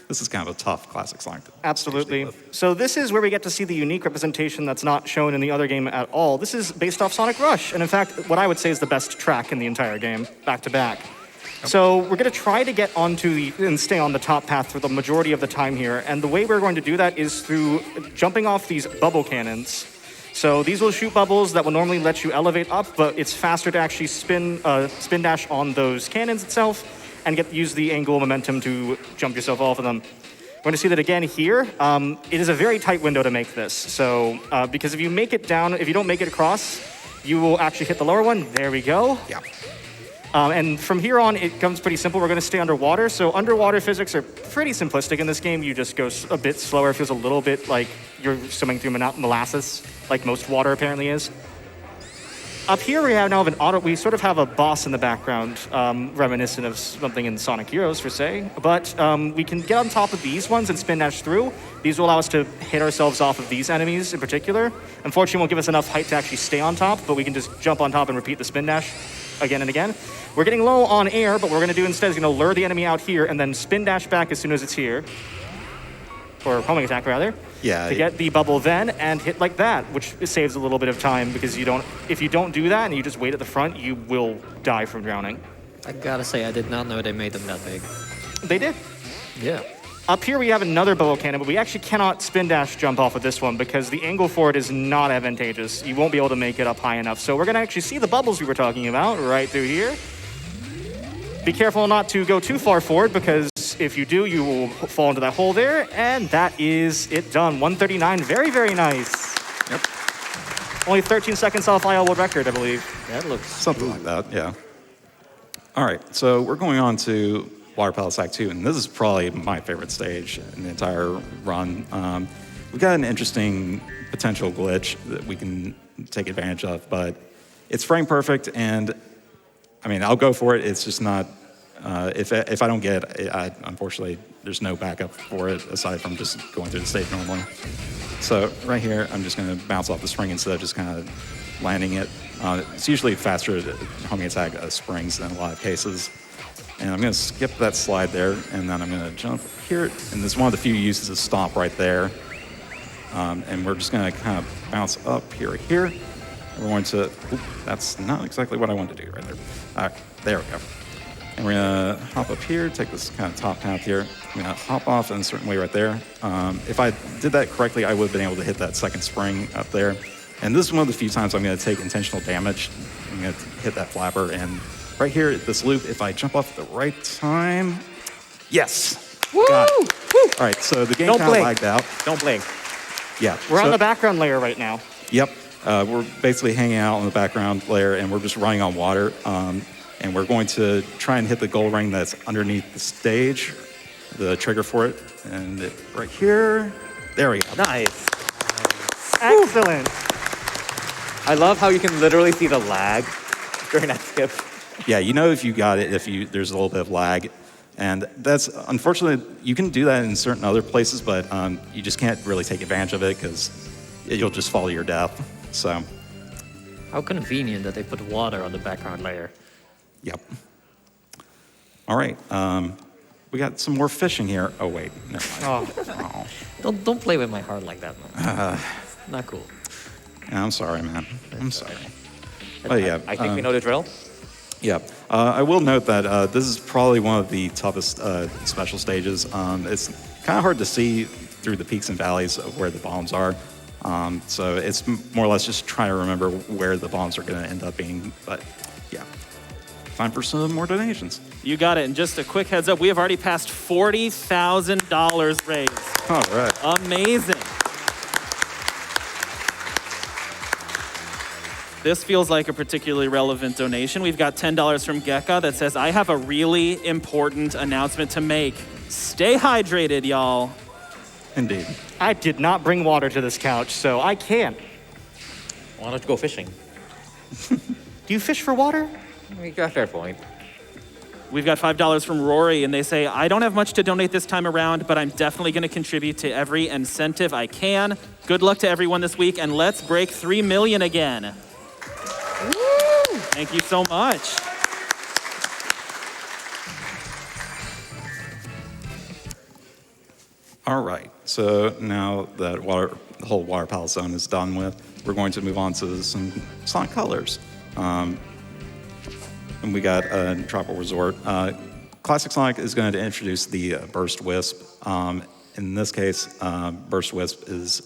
this is kind of a tough classic Sonic. Absolutely. So this is where we get to see the unique representation that's not shown in the other game at all. This is based off Sonic Rush, and in fact, what I would say is the best track in the entire game, back to back. So we're going to try to get onto and stay on the top path for the majority of the time here, and the way we're going to do that is through jumping off these bubble cannons. So these will shoot bubbles that will normally let you elevate up, but it's faster to actually spin dash on those cannons itself and use the angle momentum to jump yourself off of them. We're going to see that again here. It is a very tight window to make this. So because if you make it down, if you don't make it across, you will actually hit the lower one. There we go. Yeah. And from here on, it becomes pretty simple. We're going to stay underwater. So underwater physics are pretty simplistic in this game. You just go a bit slower. It feels a little bit like you're swimming through molasses, like most water apparently is. Up here, we sort of have a boss in the background, reminiscent of something in Sonic Heroes, per se. But we can get on top of these ones and spin dash through. These will allow us to hit ourselves off of these enemies in particular. Unfortunately, it won't give us enough height to actually stay on top, but we can just jump on top and repeat the spin dash again and again. We're getting low on air, but what we're going to do instead is lure the enemy out here and then spin dash back as soon as it's here. Or homing attack, rather. Yeah. To get the bubble then and hit like that, which saves a little bit of time because if you don't do that and you just wait at the front, you will die from drowning. I gotta say, I did not know they made them that big. They did. Yeah. Up here we have another bubble cannon, but we actually cannot spin dash jump off of this one because the angle for it is not advantageous. You won't be able to make it up high enough. So we're going to actually see the bubbles we were talking about right through here. Be careful not to go too far forward because if you do, you will fall into that hole there. And that is it done. 139, very, very nice. Yep. Only 13 seconds off IL world record, I believe. That looks Something like that, yeah. All right, so we're going on to Water Palace Act 2, and this is probably my favorite stage in the entire run. We've got an interesting potential glitch that we can take advantage of, but it's frame perfect, and I mean, I'll go for it. It's just not, if I don't get it, unfortunately, there's no backup for it aside from just going through the stage normally. So right here, I'm just going to bounce off the spring instead of just kind of landing it. It's usually faster homing attack springs in a lot of cases. And I'm going to skip that slide there, and then I'm going to jump here. And this is one of the few uses of Stomp right there. And we're just going to kind of bounce up here. We're going to, that's not exactly what I wanted to do right there. All right, there we go. And we're going to hop up here, take this kind of top path here. I'm going to hop off in a certain way right there. If I did that correctly, I would have been able to hit that second spring up there. And this is one of the few times I'm going to take intentional damage. I'm going to hit that flapper. And right here at this loop, if I jump off at the right time, yes. Woo! Got it. Woo! All right, so the game kind of lagged out. Don't blink. Yeah. We're on the background layer right now. Yep. We're basically hanging out on the background layer, and we're just running on water. And we're going to try and hit the gold ring that's underneath the stage, the trigger for it. And right here, there we go. Nice. Excellent. I love how you can literally see the lag during that skip. Yeah, you know if you got it, there's a little bit of lag. And that's, unfortunately, you can do that in certain other places, but you just can't really take advantage of it because you'll just fall to your death. So, how convenient that they put water on the background layer. yep. All right, we got some more fishing here. Oh, wait, never mind. Oh. Don't play with my heart like that, man. Not cool. Yeah, I'm sorry, man. I'm sorry. Oh, yeah. I think we know the drill. Yeah, I will note that this is probably one of the toughest special stages. It's kind of hard to see through the peaks and valleys of where the bombs are. So it's more or less just trying to remember where the bombs are going to end up being. But yeah, time for some more donations. You got it. And just a quick heads up, we have already passed $40,000 raised. All right. Amazing. This feels like a particularly relevant donation. We've got $10 from Gekka that says, I have a really important announcement to make. Stay hydrated, y'all. Indeed. I did not bring water to this couch, so I can't. Why don't you go fishing? Do you fish for water? You got a fair point. We've got $5 from Rory, and they say, I don't have much to donate this time around, but I'm definitely going to contribute to every incentive I can. Good luck to everyone this week, and let's break 3 million again. Woo! Thank you so much. All right. So now that the whole water palette zone is done with, we're going to move on to some Sonic colors. And we got Tropical Resort. Classic Sonic is going to introduce the Burst Wisp. In this case, Burst Wisp is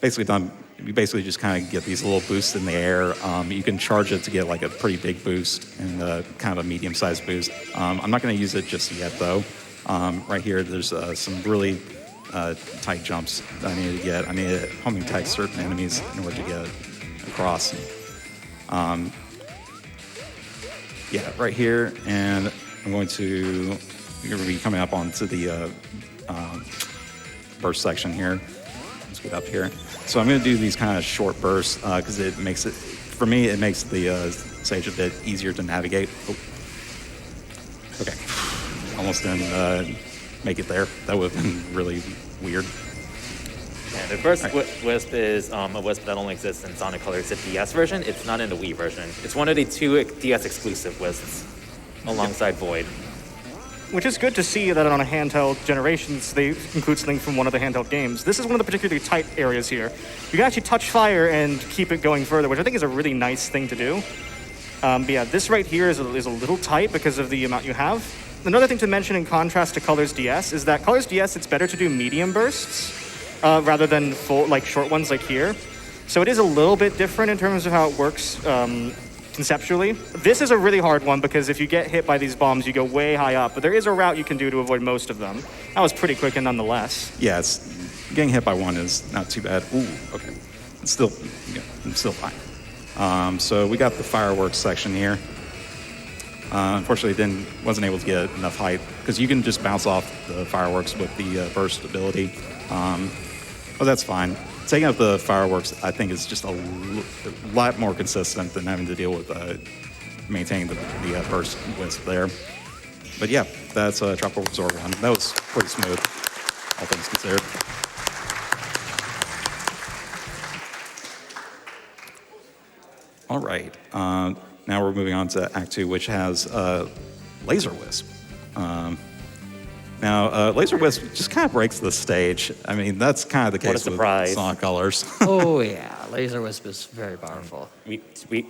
basically done. You basically just kind of get these little boosts in the air. You can charge it to get like a pretty big boost and kind of a medium-sized boost. I'm not going to use it just yet, though. Right here, there's some really tight jumps that I need to get. I need to homing attack certain enemies in order to get across. Yeah, right here, and I'm going to be coming up onto the burst section here. Let's get up here. So I'm going to do these kind of short bursts because it makes it, for me, it makes the stage a bit easier to navigate. Oh. Okay, almost didn't make it there. That would have been really weird. Yeah, the first Wisp is a Wisp that only exists in Sonic Colors DS version. It's not in the Wii version. It's one of the 2 DS exclusive Wisps alongside Void. Which is good to see that on a handheld generations, they include something from one of the handheld games. This is one of the particularly tight areas here. You can actually touch fire and keep it going further, which I think is a really nice thing to do. But yeah, this right here is a little tight because of the amount you have. Another thing to mention in contrast to Colors DS is that Colors DS, it's better to do medium bursts rather than full, like short ones like here. So it is a little bit different in terms of how it works conceptually. This is a really hard one because if you get hit by these bombs, you go way high up. But there is a route you can do to avoid most of them. That was pretty quick and nonetheless. Yeah, getting hit by one is not too bad. Ooh, okay. It's still fine. So we got the fireworks section here. Unfortunately, wasn't able to get enough height because you can just bounce off the fireworks with the burst ability. But that's fine. Taking up the fireworks, I think, is just a lot more consistent than having to deal with maintaining the burst wisp there. But yeah, that's a Tropical Resort run. That was pretty smooth, all things considered. All right. Now we're moving on to Act 2, which has Laser Wisp. Now, Laser Wisp just kind of breaks the stage. I mean, that's kind of the case with Sonic Colors. Oh, yeah. Laser Wisp is very powerful. We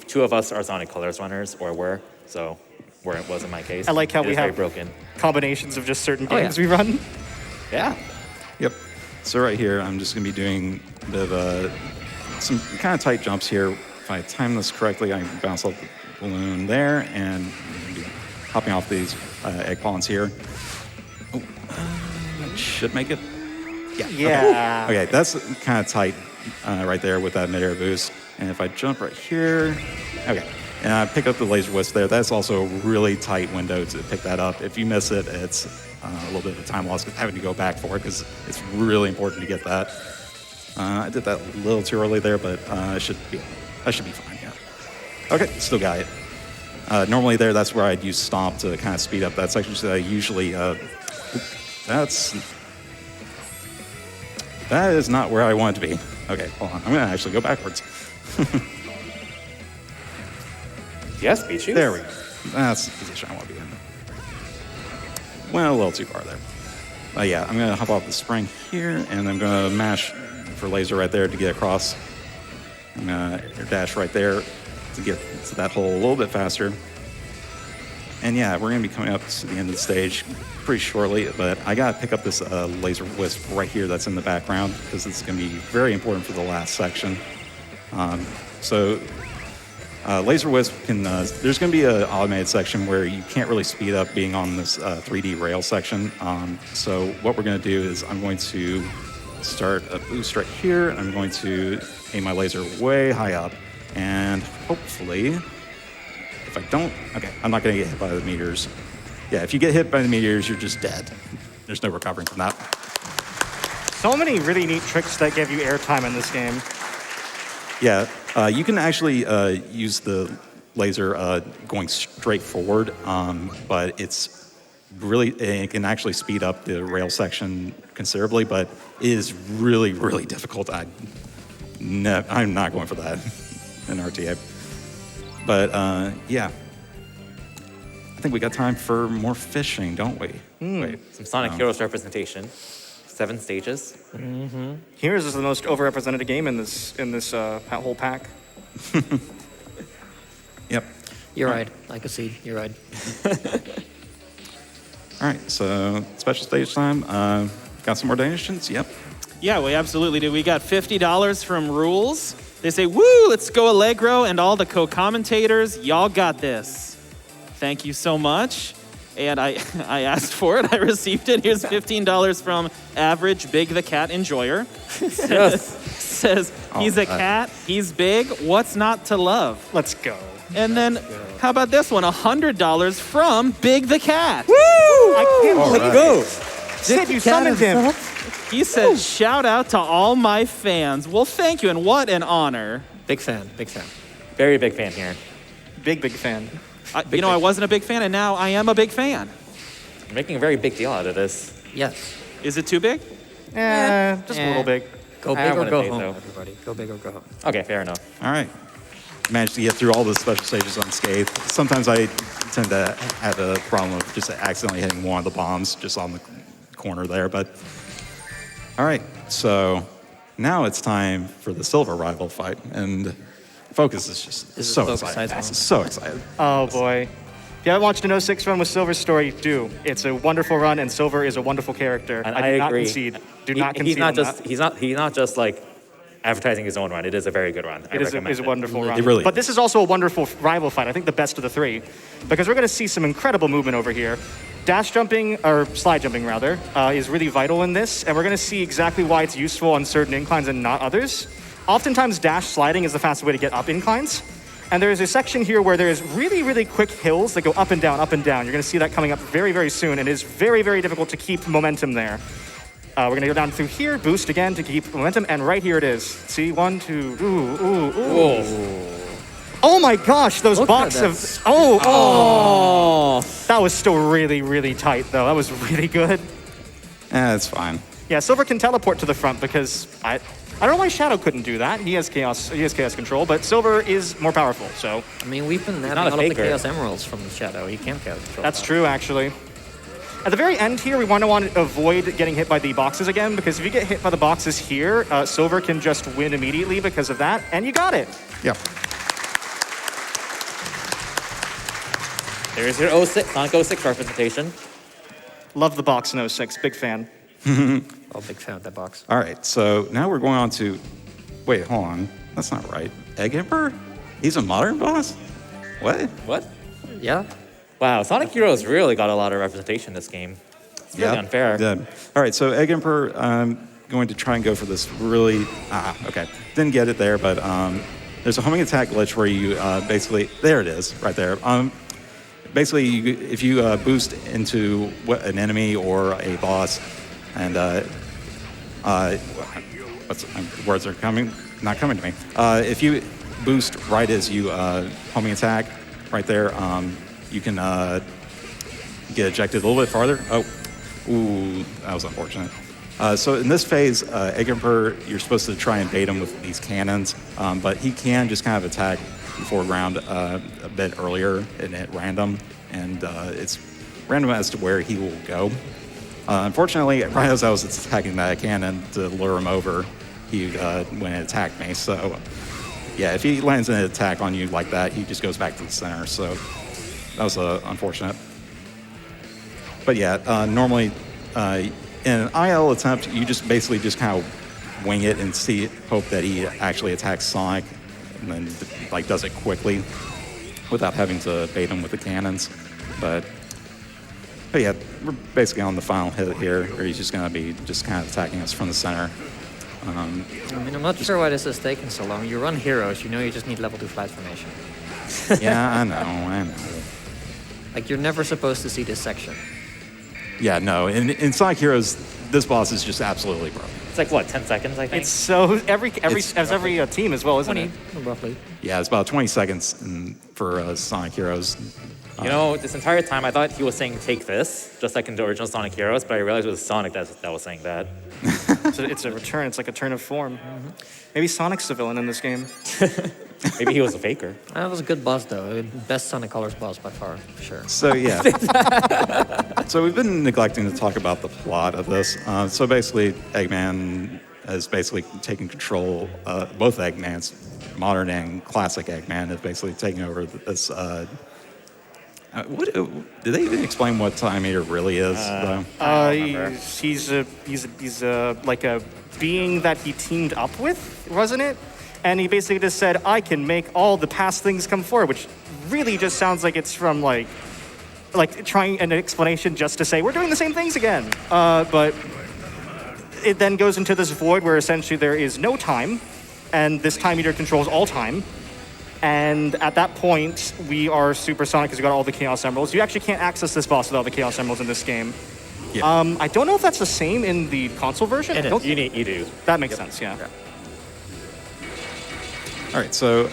2 of us are Sonic Colors runners, or were, so where it wasn't my case. I like how we have broken combinations of just certain games we run. Yeah. Yep. So right here, I'm just going to be doing a bit of some kind of tight jumps here. If I time this correctly, I can bounce off the balloon there and be hopping off these egg pawns here. Oh, that should make it. Yeah. Yeah. Okay, that's kind of tight right there with that midair boost. And if I jump right here, okay, and I pick up the Laser Wisp there, that's also a really tight window to pick that up. If you miss it, it's a little bit of a time loss having to go back for it because it's really important to get that. I did that a little too early there, but I should be fine, yeah. Okay, still got it. Normally that's where I'd use Stomp to kind of speed up that section. So I usually, that is not where I want it to be. Okay, hold on. I'm going to actually go backwards. Yes, beat you. There we go. That's the position I want to be in. Went a little too far there. Yeah, I'm going to hop off the spring here, and I'm going to mash for laser right there to get across. I'm going to dash right there to get to that hole a little bit faster. And yeah, we're going to be coming up to the end of the stage pretty shortly, but I got to pick up this laser wisp right here that's in the background because it's going to be very important for the last section. Laser wisp can, there's going to be an automated section where you can't really speed up being on this 3D rail section. So what we're going to do is I'm going to start a boost right here. I'm going to aim my laser way high up, and hopefully, if I don't, okay, I'm not going to get hit by the meteors. Yeah, if you get hit by the meteors, you're just dead. There's no recovering from that. So many really neat tricks that give you airtime in this game. Yeah, you can actually use the laser going straight forward, but it's really, it can actually speed up the rail section considerably, but it is really, really difficult. I'm not going for that in RTA. But yeah, I think we got time for more fishing, don't we? Wait, Some Sonic Heroes representation. 7 stages. Heroes is the most overrepresented game in this whole pack. Yep. You're right. I can see. You're right. All right, so special stage time. Got some more donations? Yep. Yeah, we absolutely do. We got $50 from Rules. They say, woo, let's go Allegro and all the co-commentators. Y'all got this. Thank you so much. And I asked for it. I received it. Here's $15 from Average Big the Cat Enjoyer. Says, he's a cat, he's big, what's not to love? Let's go. And then, how about this one? $100 from Big the Cat. Woo! I can't All believe right. it. Sid, you summoned him. He said, shout out to all my fans. Well, thank you, and what an honor. Big fan. Big fan. Very big fan here. Big fan. I wasn't a big fan, and now I am a big fan. You're making a very big deal out of this. Yes. Is it too big? Just a little big. Go I big or wouldn't go say home, so. everybody. Go big or go home. Okay, fair enough. All right. Managed to get through all the special stages unscathed. Sometimes I tend to have a problem of just accidentally hitting one of the bombs just on the corner there, but all right. So now it's time for the silver rival fight, and Focus is just This is so FocusSight's excited. one. So excited. Oh boy. If you haven't watched an 06 run with Silver's story, do. It's a wonderful run, and Silver is a wonderful character. And I do not concede. Do not concede. He's not on just that. he's not just like advertising his own run. It is a very good run. I It is recommend a wonderful run. It really But is. this is also a wonderful rival fight. I think the best of the three, because we're going to see some incredible movement over here. Dash jumping, or slide jumping rather, is really vital in this, and we're going to see exactly why it's useful on certain inclines and not others. Oftentimes, dash sliding is the fastest way to get up inclines. And there is a section here where there is really, really quick hills that go up and down, up and down. You're going to see that coming up very, very soon, and it is very, very difficult to keep momentum there. We're going to go down through here, boost again to keep momentum, and right here it is. See, 1, 2, ooh. Oh my gosh, those Look box at of... that. Oh, that was still really, really tight, though. That was really good. It's fine. Yeah, Silver can teleport to the front because I don't know why Shadow couldn't do that. He has chaos control, but Silver is more powerful, so... I mean, we've been having not a all of the faker. Chaos Emeralds from the Shadow. He can't chaos control. That's that. true, actually. At the very end here, we want to avoid getting hit by the boxes again, because if you get hit by the boxes here, Silver can just win immediately because of that, and you got it. Yeah. There's your Sonic 06 representation. Love the box in 06, big fan. Oh, big fan of that box. All right, so now we're going on to... Wait, hold on. That's not right. Egg Emperor? He's a modern boss? What? What? Yeah. Wow, Sonic Heroes really got a lot of representation in this game. It's really unfair. Did. All right, so Egg Emperor, I'm going to try and go for this really... okay. Didn't get it there, but there's a homing attack glitch where you basically... There it is, right there. Basically, if you boost into an enemy or a boss, and words are not coming to me. If you boost right as you homing attack, right there, you can get ejected a little bit farther. Oh, ooh, that was unfortunate. So in this phase, Egg Emperor, you're supposed to try and bait him with these cannons, but he can just kind of attack the foreground a bit earlier and at random, and it's random as to where he will go. Unfortunately, right as I was attacking that cannon to lure him over, he went and attacked me. So, yeah, if he lands an attack on you like that, he just goes back to the center. So, that was unfortunate. But yeah, normally in an IL attempt, you just basically just kind of wing it and hope that he actually attacks Sonic, and then like does it quickly without having to bait him with the cannons. But yeah, we're basically on the final hit here, where he's just going to be just kind of attacking us from the center. I mean, I'm not sure why this is taking so long. You run heroes, you know you just need level 2 flight formation. Yeah, I know. Like, you're never supposed to see this section. Yeah, no. In Sonic Heroes, this boss is just absolutely broken. It's like, what, 10 seconds, I think? It's so every team as well, isn't 20, it? roughly. Yeah, it's about 20 seconds for Sonic Heroes. You know, this entire time I thought he was saying take this, just like in the original Sonic Heroes, but I realized it was Sonic that was saying that. It's a return. It's like a turn of form. Maybe Sonic's the villain in this game. Maybe he was a faker. That was a good boss, though. Best Sonic Colors boss by far, for sure. So yeah. So we've been neglecting to talk about the plot of this. So basically, Eggman is basically taking control. Both Eggmans, modern and classic Eggman, is basically taking over this. Did they even explain what Time Eater really is? He's like a being that he teamed up with, wasn't it? And he basically just said, I can make all the past things come forward, which really just sounds like it's from like trying an explanation just to say, we're doing the same things again. But it then goes into this void where essentially there is no time, and this Time Eater controls all time. And at that point, we are supersonic because we got all the Chaos Emeralds. You actually can't access this boss without the Chaos Emeralds in this game. Yeah. I don't know if that's the same in the console version. You do. That makes sense, yeah. All right, so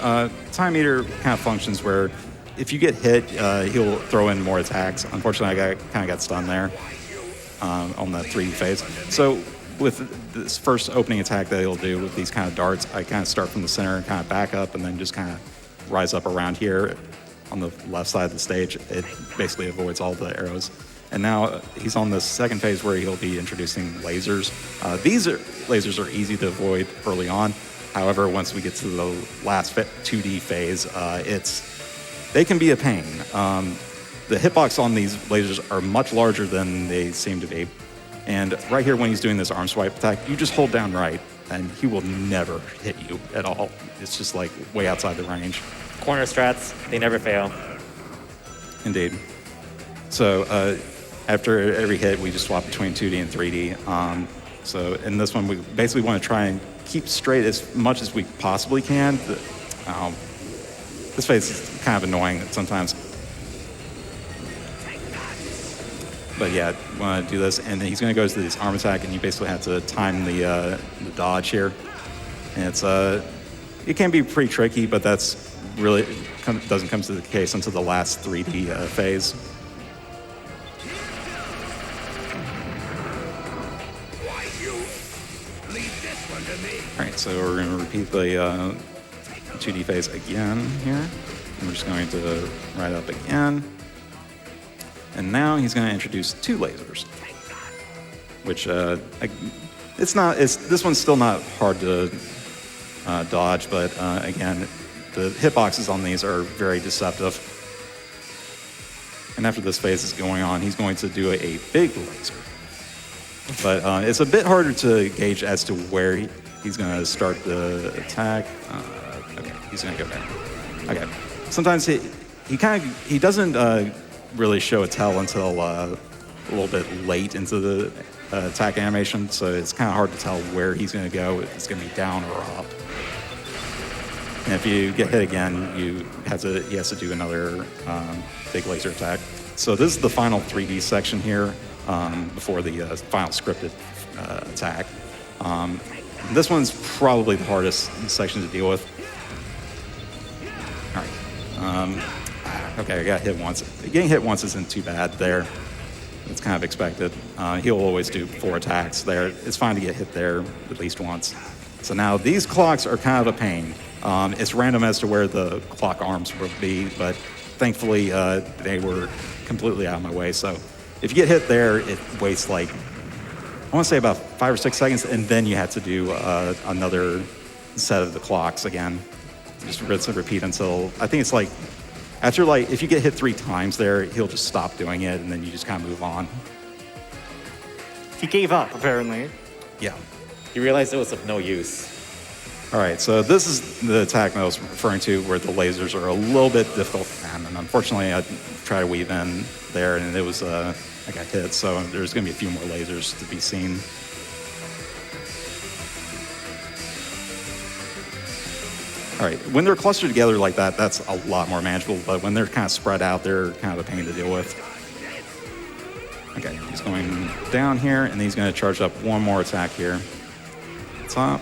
Time Eater kind of functions where if you get hit, he'll throw in more attacks. Unfortunately, I kind of got stunned there on the 3D phase. So with this first opening attack that he'll do with these kind of darts, I kind of start from the center and kind of back up and then just kind of rise up around here on the left side of the stage. It basically avoids all the arrows. And now he's on the second phase where he'll be introducing lasers. These lasers are easy to avoid early on. However, once we get to the last 2D phase, they can be a pain. The hitbox on these lasers are much larger than they seem to be. And right here, when he's doing this arm swipe attack, you just hold down right, and he will never hit you at all. It's just like way outside the range. Corner strats, they never fail. Indeed. So after every hit, we just swap between 2D and 3D. So in this one, we basically want to try and keep straight as much as we possibly can. This phase is kind of annoying sometimes. But yeah, we want to do this, and then he's going to go to this arm attack, and you basically have to time the dodge here. And it can be pretty tricky, but that's really doesn't come to the case until the last 3D phase. All right, so we're going to repeat the 2D phase again here. And we're just going to ride up again. And now he's going to introduce 2 lasers, which this one's still not hard to dodge, but again, the hitboxes on these are very deceptive. And after this phase is going on, he's going to do a big laser. But it's a bit harder to gauge as to where he's going to start the attack. Okay, he's going to go there. Okay. Sometimes he doesn't really show a tell until a little bit late into the attack animation, so it's kind of hard to tell where he's going to go. If it's going to be down or up. And if you get hit again, he has to do another big laser attack. So this is the final 3D section here before the final scripted attack. This one's probably the hardest section to deal with. All right. Okay, I got hit once. Getting hit once isn't too bad there. It's kind of expected. He'll always do 4 attacks there. It's fine to get hit there at least once. So now these clocks are kind of a pain. It's random as to where the clock arms will be, but thankfully they were completely out of my way. So if you get hit there, it wastes I want to say about 5 or 6 seconds, and then you have to do another set of the clocks again. Just rinse and repeat until, I think it's after like, if you get hit 3 times there, he'll just stop doing it, and then you just kind of move on. He gave up, apparently. Yeah. You realized it was of no use. All right, so this is the attack that I was referring to where the lasers are a little bit difficult to land, and unfortunately I tried to weave in there, and it was, I got hit, so there's going to be a few more lasers to be seen. All right, when they're clustered together like that, that's a lot more manageable, but when they're kind of spread out, they're kind of a pain to deal with. Okay, he's going down here, and he's going to charge up one more attack here. Top.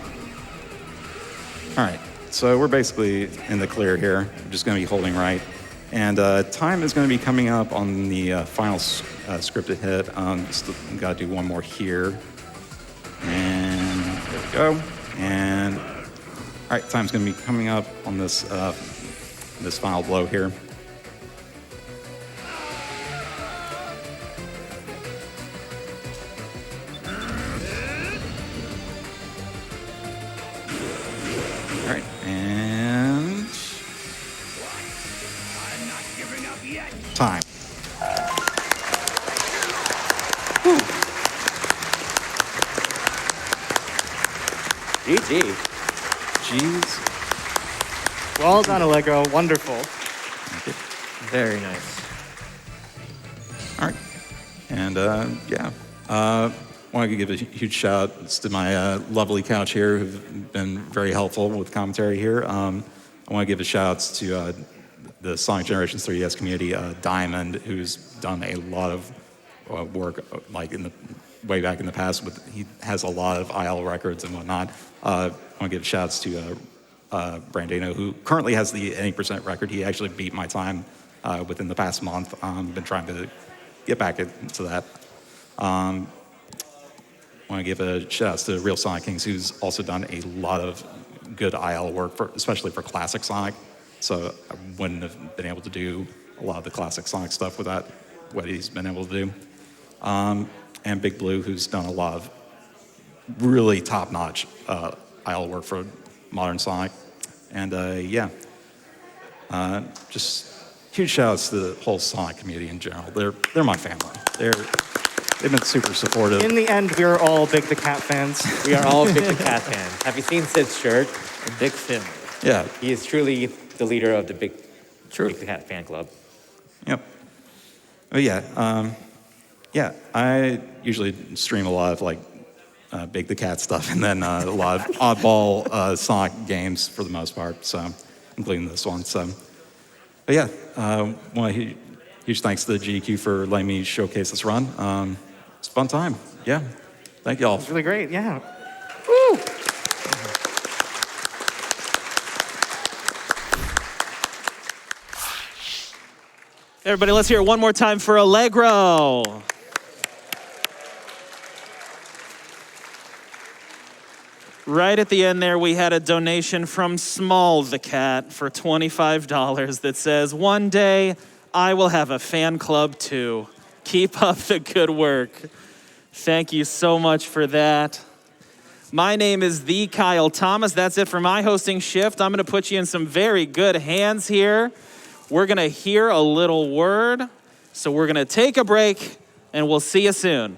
All right, so we're basically in the clear here. We're just going to be holding right. And time is going to be coming up on the final scripted hit. Just got to do one more here. And there we go. And all right, time's going to be coming up on this this final blow here. All right, and time. GG. Jeez. Well done, Allegro. Wonderful. Very nice. All right, and yeah, want to give a huge shout outs to my lovely couch here who've been very helpful with commentary here. I want to give a shout outs to the Sonic Generations 3DS community, Diamond, who's done a lot of work like in the way back in the past. He has a lot of IL records and whatnot. I want to give shout outs to Brandino, who currently has the 80% record. He actually beat my time within the past month. Been trying to get back into that. I want to give a shout out to Real Sonic Kings, who's also done a lot of good IL work, especially for classic Sonic. So I wouldn't have been able to do a lot of the classic Sonic stuff without what he's been able to do. And Big Blue, who's done a lot of really top-notch IL work for modern Sonic. And yeah, just huge shout-outs to the whole Sonic community in general. They're my family. They've been super supportive. In the end, we are all Big the Cat fans. We are all Big the Cat fans. Have you seen Sid's shirt? A big film. Yeah. He is truly the leader of the Big the Cat fan club. Yep. But yeah, yeah, I usually stream a lot of like Big the Cat stuff, and then a lot of oddball Sonic games for the most part, so including this one. So, but yeah, huge thanks to the GQ for letting me showcase this run. It's a fun time. Yeah, thank y'all. It's really great, yeah. Woo! Everybody, let's hear it one more time for Allegro. Right at the end there, we had a donation from Small the Cat for $25 that says, "One day I will have a fan club too. Keep up the good work." Thank you so much for that. My name is THEKyleThomas. That's it for my hosting shift. I'm going to put you in some very good hands here. We're going to hear a little word. So we're going to take a break, and we'll see you soon.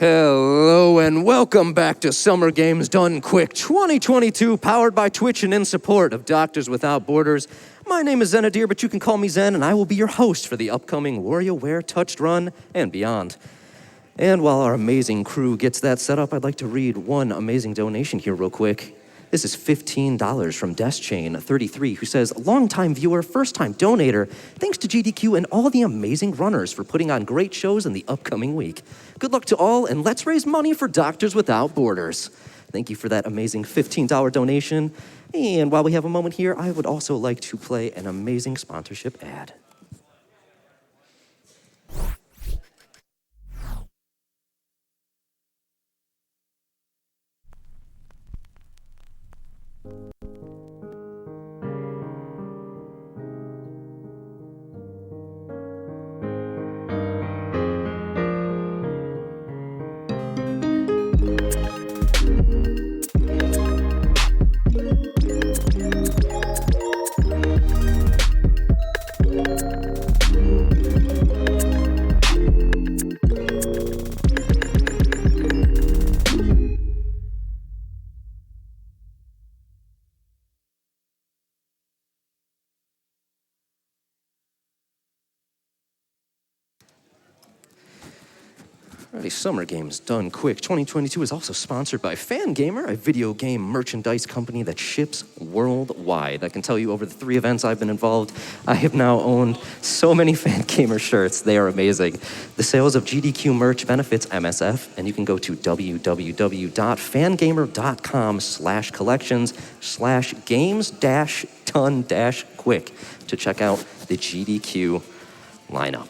Hello and welcome back to Summer Games Done Quick 2022, powered by Twitch and in support of Doctors Without Borders. My name is Zenadir, but you can call me Zen, and I will be your host for the upcoming WarioWare Touched Run and beyond. And while our amazing crew gets that set up, I'd like to read one amazing donation here real quick. This is $15 from DeskChain33, who says, longtime viewer, first-time donator, thanks to GDQ and all the amazing runners for putting on great shows in the upcoming week. Good luck to all, and let's raise money for Doctors Without Borders. Thank you for that amazing $15 donation. And while we have a moment here, I would also like to play an amazing sponsorship ad. Alrighty, Summer Games Done Quick 2022 is also sponsored by Fangamer, a video game merchandise company that ships worldwide. I can tell you over the 3 events I've been involved, I have now owned so many Fangamer shirts. They are amazing. The sales of GDQ merch benefits MSF, and you can go to www.fangamer.com/collections/games-ton-quick to check out the GDQ lineup.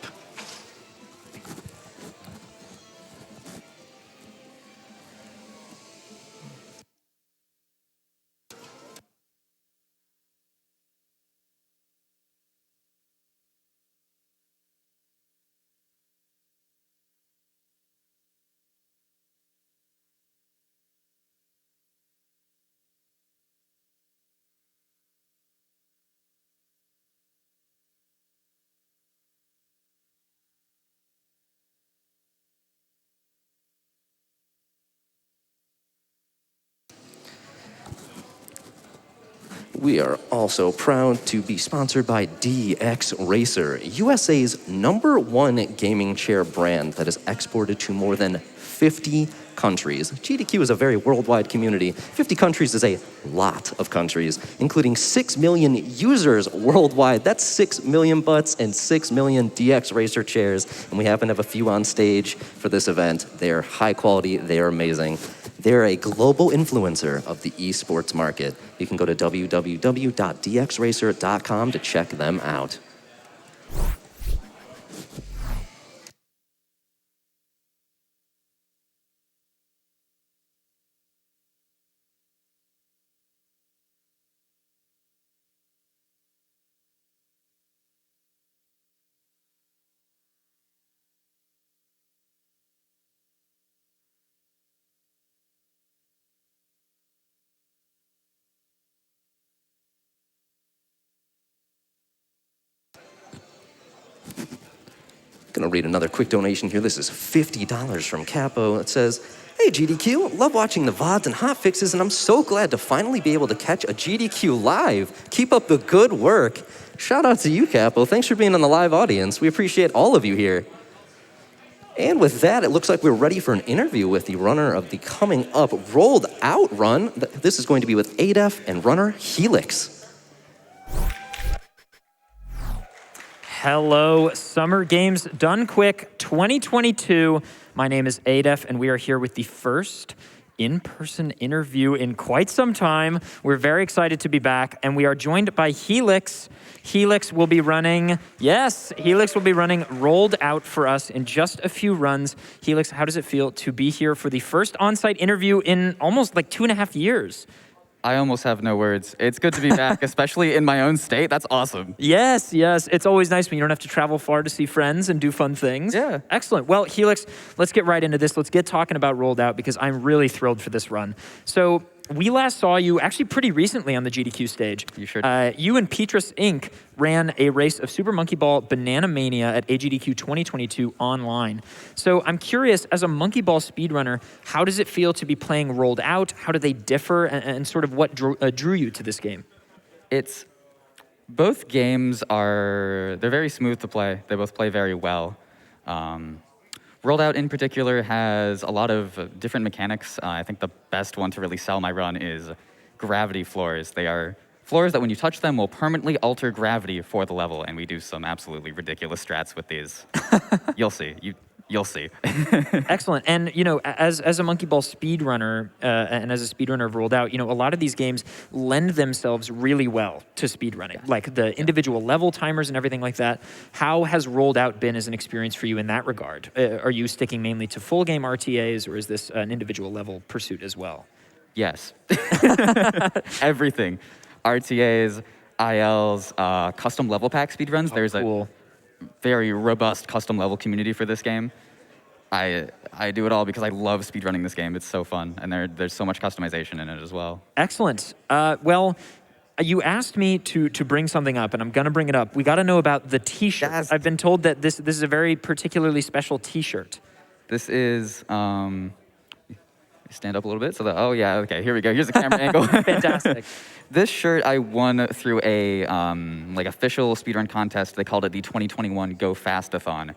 We are also proud to be sponsored by DX Racer, USA's #1 gaming chair brand that is exported to more than 50 countries. GDQ is a very worldwide community. 50 countries is a lot of countries, including 6 million users worldwide. That's 6 million butts and 6 million DX Racer chairs, and we happen to have a few on stage for this event. They are high quality, they are amazing. They're a global influencer of the esports market. You can go to www.dxracer.com to check them out. Gonna read another quick donation here. This is $50 from Capo. It says, hey GDQ, love watching the VODs and hotfixes, and I'm so glad to finally be able to catch a GDQ live. Keep up the good work. Shout out to you, Capo. Thanks for being on the live audience. We appreciate all of you here. And with that, it looks like we're ready for an interview with the runner of the coming up rolled out run. This is going to be with adef and runner Helix. Hello, Summer Games Done Quick 2022. My name is adef, and we are here with the first in-person interview in quite some time. We're very excited to be back, and we are joined by Helix. Helix will be running rolled out for us in just a few runs. Helix, how does it feel to be here for the first on-site interview in almost like 2.5 years? I almost have no words. It's good to be back, especially in my own state. That's awesome. Yes, yes. It's always nice when you don't have to travel far to see friends and do fun things. Yeah. Excellent. Well, Helix, let's get right into this. Let's get talking about Rolled Out because I'm really thrilled for this run. So we last saw you actually pretty recently on the GDQ stage. You sure did. You and Petrus Inc. ran a race of Super Monkey Ball Banana Mania at AGDQ 2022 online. So I'm curious, as a Monkey Ball speedrunner, how does it feel to be playing Rolled Out? How do they differ, and sort of what drew you to this game? Both games they're very smooth to play. They both play very well. Rolled Out in particular has a lot of different mechanics. I think the best one to really sell my run is gravity floors. They are floors that when you touch them will permanently alter gravity for the level, and we do some absolutely ridiculous strats with these. You'll see. You'll see. Excellent. And, you know, as a Monkey Ball speedrunner and as a speedrunner of Rolled Out, you know, a lot of these games lend themselves really well to speedrunning, like the individual level timers and everything like that. How has Rolled Out been as an experience for you in that regard? Are you sticking mainly to full game RTAs, or is this an individual level pursuit as well? Yes. Everything. RTAs, ILs, custom level pack speedruns. Oh, There's cool. a very robust custom level community for this game. I do it all because I love speedrunning this game. It's so fun, and there's so much customization in it as well. Excellent. Well, you asked me to bring something up, and I'm going to bring it up. We got to know about the T-shirt. Yes. I've been told that this is a very particularly special T-shirt. This is, stand up a little bit so that, oh yeah, okay, here we go. Here's the camera angle. Fantastic. This shirt I won through a like official speedrun contest. They called it the 2021 Go Fastathon.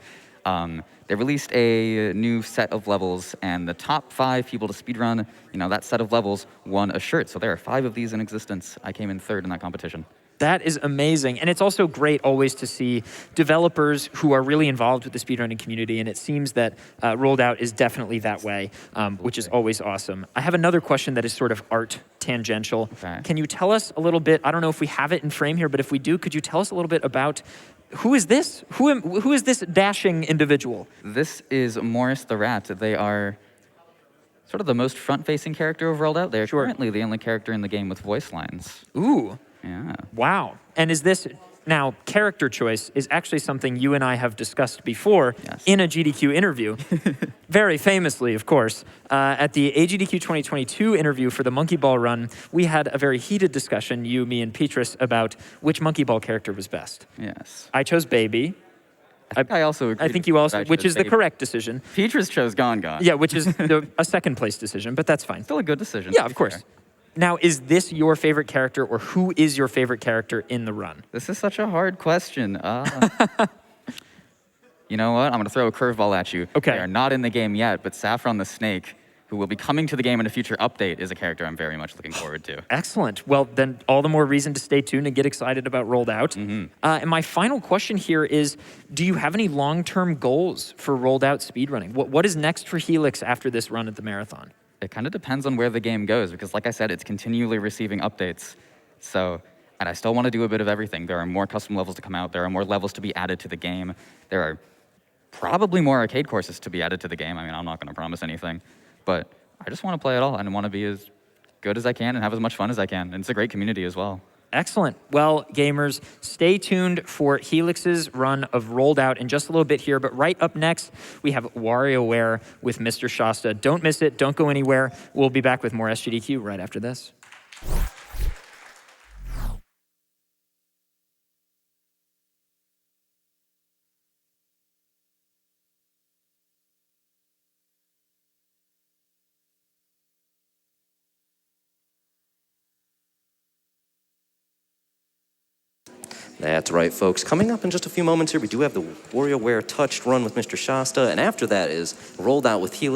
They released a new set of levels, and the top 5 people to speedrun, you know, that set of levels won a shirt. So there are 5 of these in existence. I came in 3rd in that competition. That is amazing. And it's also great always to see developers who are really involved with the speedrunning community, and it seems that Rolled Out is definitely that way, which is always awesome. I have another question that is sort of art tangential. Okay. Can you tell us a little bit, I don't know if we have it in frame here, but if we do, could you tell us a little bit about who is this? Who is this dashing individual? This is Morris the Rat. They are sort of the most front-facing character of Rolled Out. They're currently the only character in the game with voice lines. Ooh. Yeah. Wow. And is this, now, character choice is actually something you and I have discussed before in a GDQ interview. Very famously, of course. At the AGDQ 2022 interview for the Monkey Ball run, we had a very heated discussion, you, me, and Petrus, about which Monkey Ball character was best. Yes. I chose Baby. I also agree. I think you also, which is the correct decision. Petrus chose Gon. Yeah, which is a second place decision, but that's fine. Still a good decision. Yeah, of course. Now, is this your favorite character, or who is your favorite character in the run? This is such a hard question. You know what? I'm going to throw a curveball at you. Okay. They are not in the game yet, but Saffron the Snake, who will be coming to the game in a future update, is a character I'm very much looking forward to. Excellent. Well, then all the more reason to stay tuned and get excited about Rolled Out. And my final question here is, do you have any long-term goals for Rolled Out speedrunning? What is next for Helix after this run at the marathon? It kind of depends on where the game goes, because like I said, it's continually receiving updates. So, and I still want to do a bit of everything. There are more custom levels to come out. There are more levels to be added to the game. There are probably more arcade courses to be added to the game. I mean, I'm not going to promise anything, but I just want to play it all and want to be as good as I can and have as much fun as I can. And it's a great community as well. Excellent. Well, gamers, stay tuned for Helix's run of Rolled Out in just a little bit here. But right up next, we have WarioWare with Mr. Shasta. Don't miss it. Don't go anywhere. We'll be back with more SGDQ right after this. That's right, folks. Coming up in just a few moments here, we do have the WarioWare Touched run with Mr. Shasta, and after that is Rolled Out with Helix.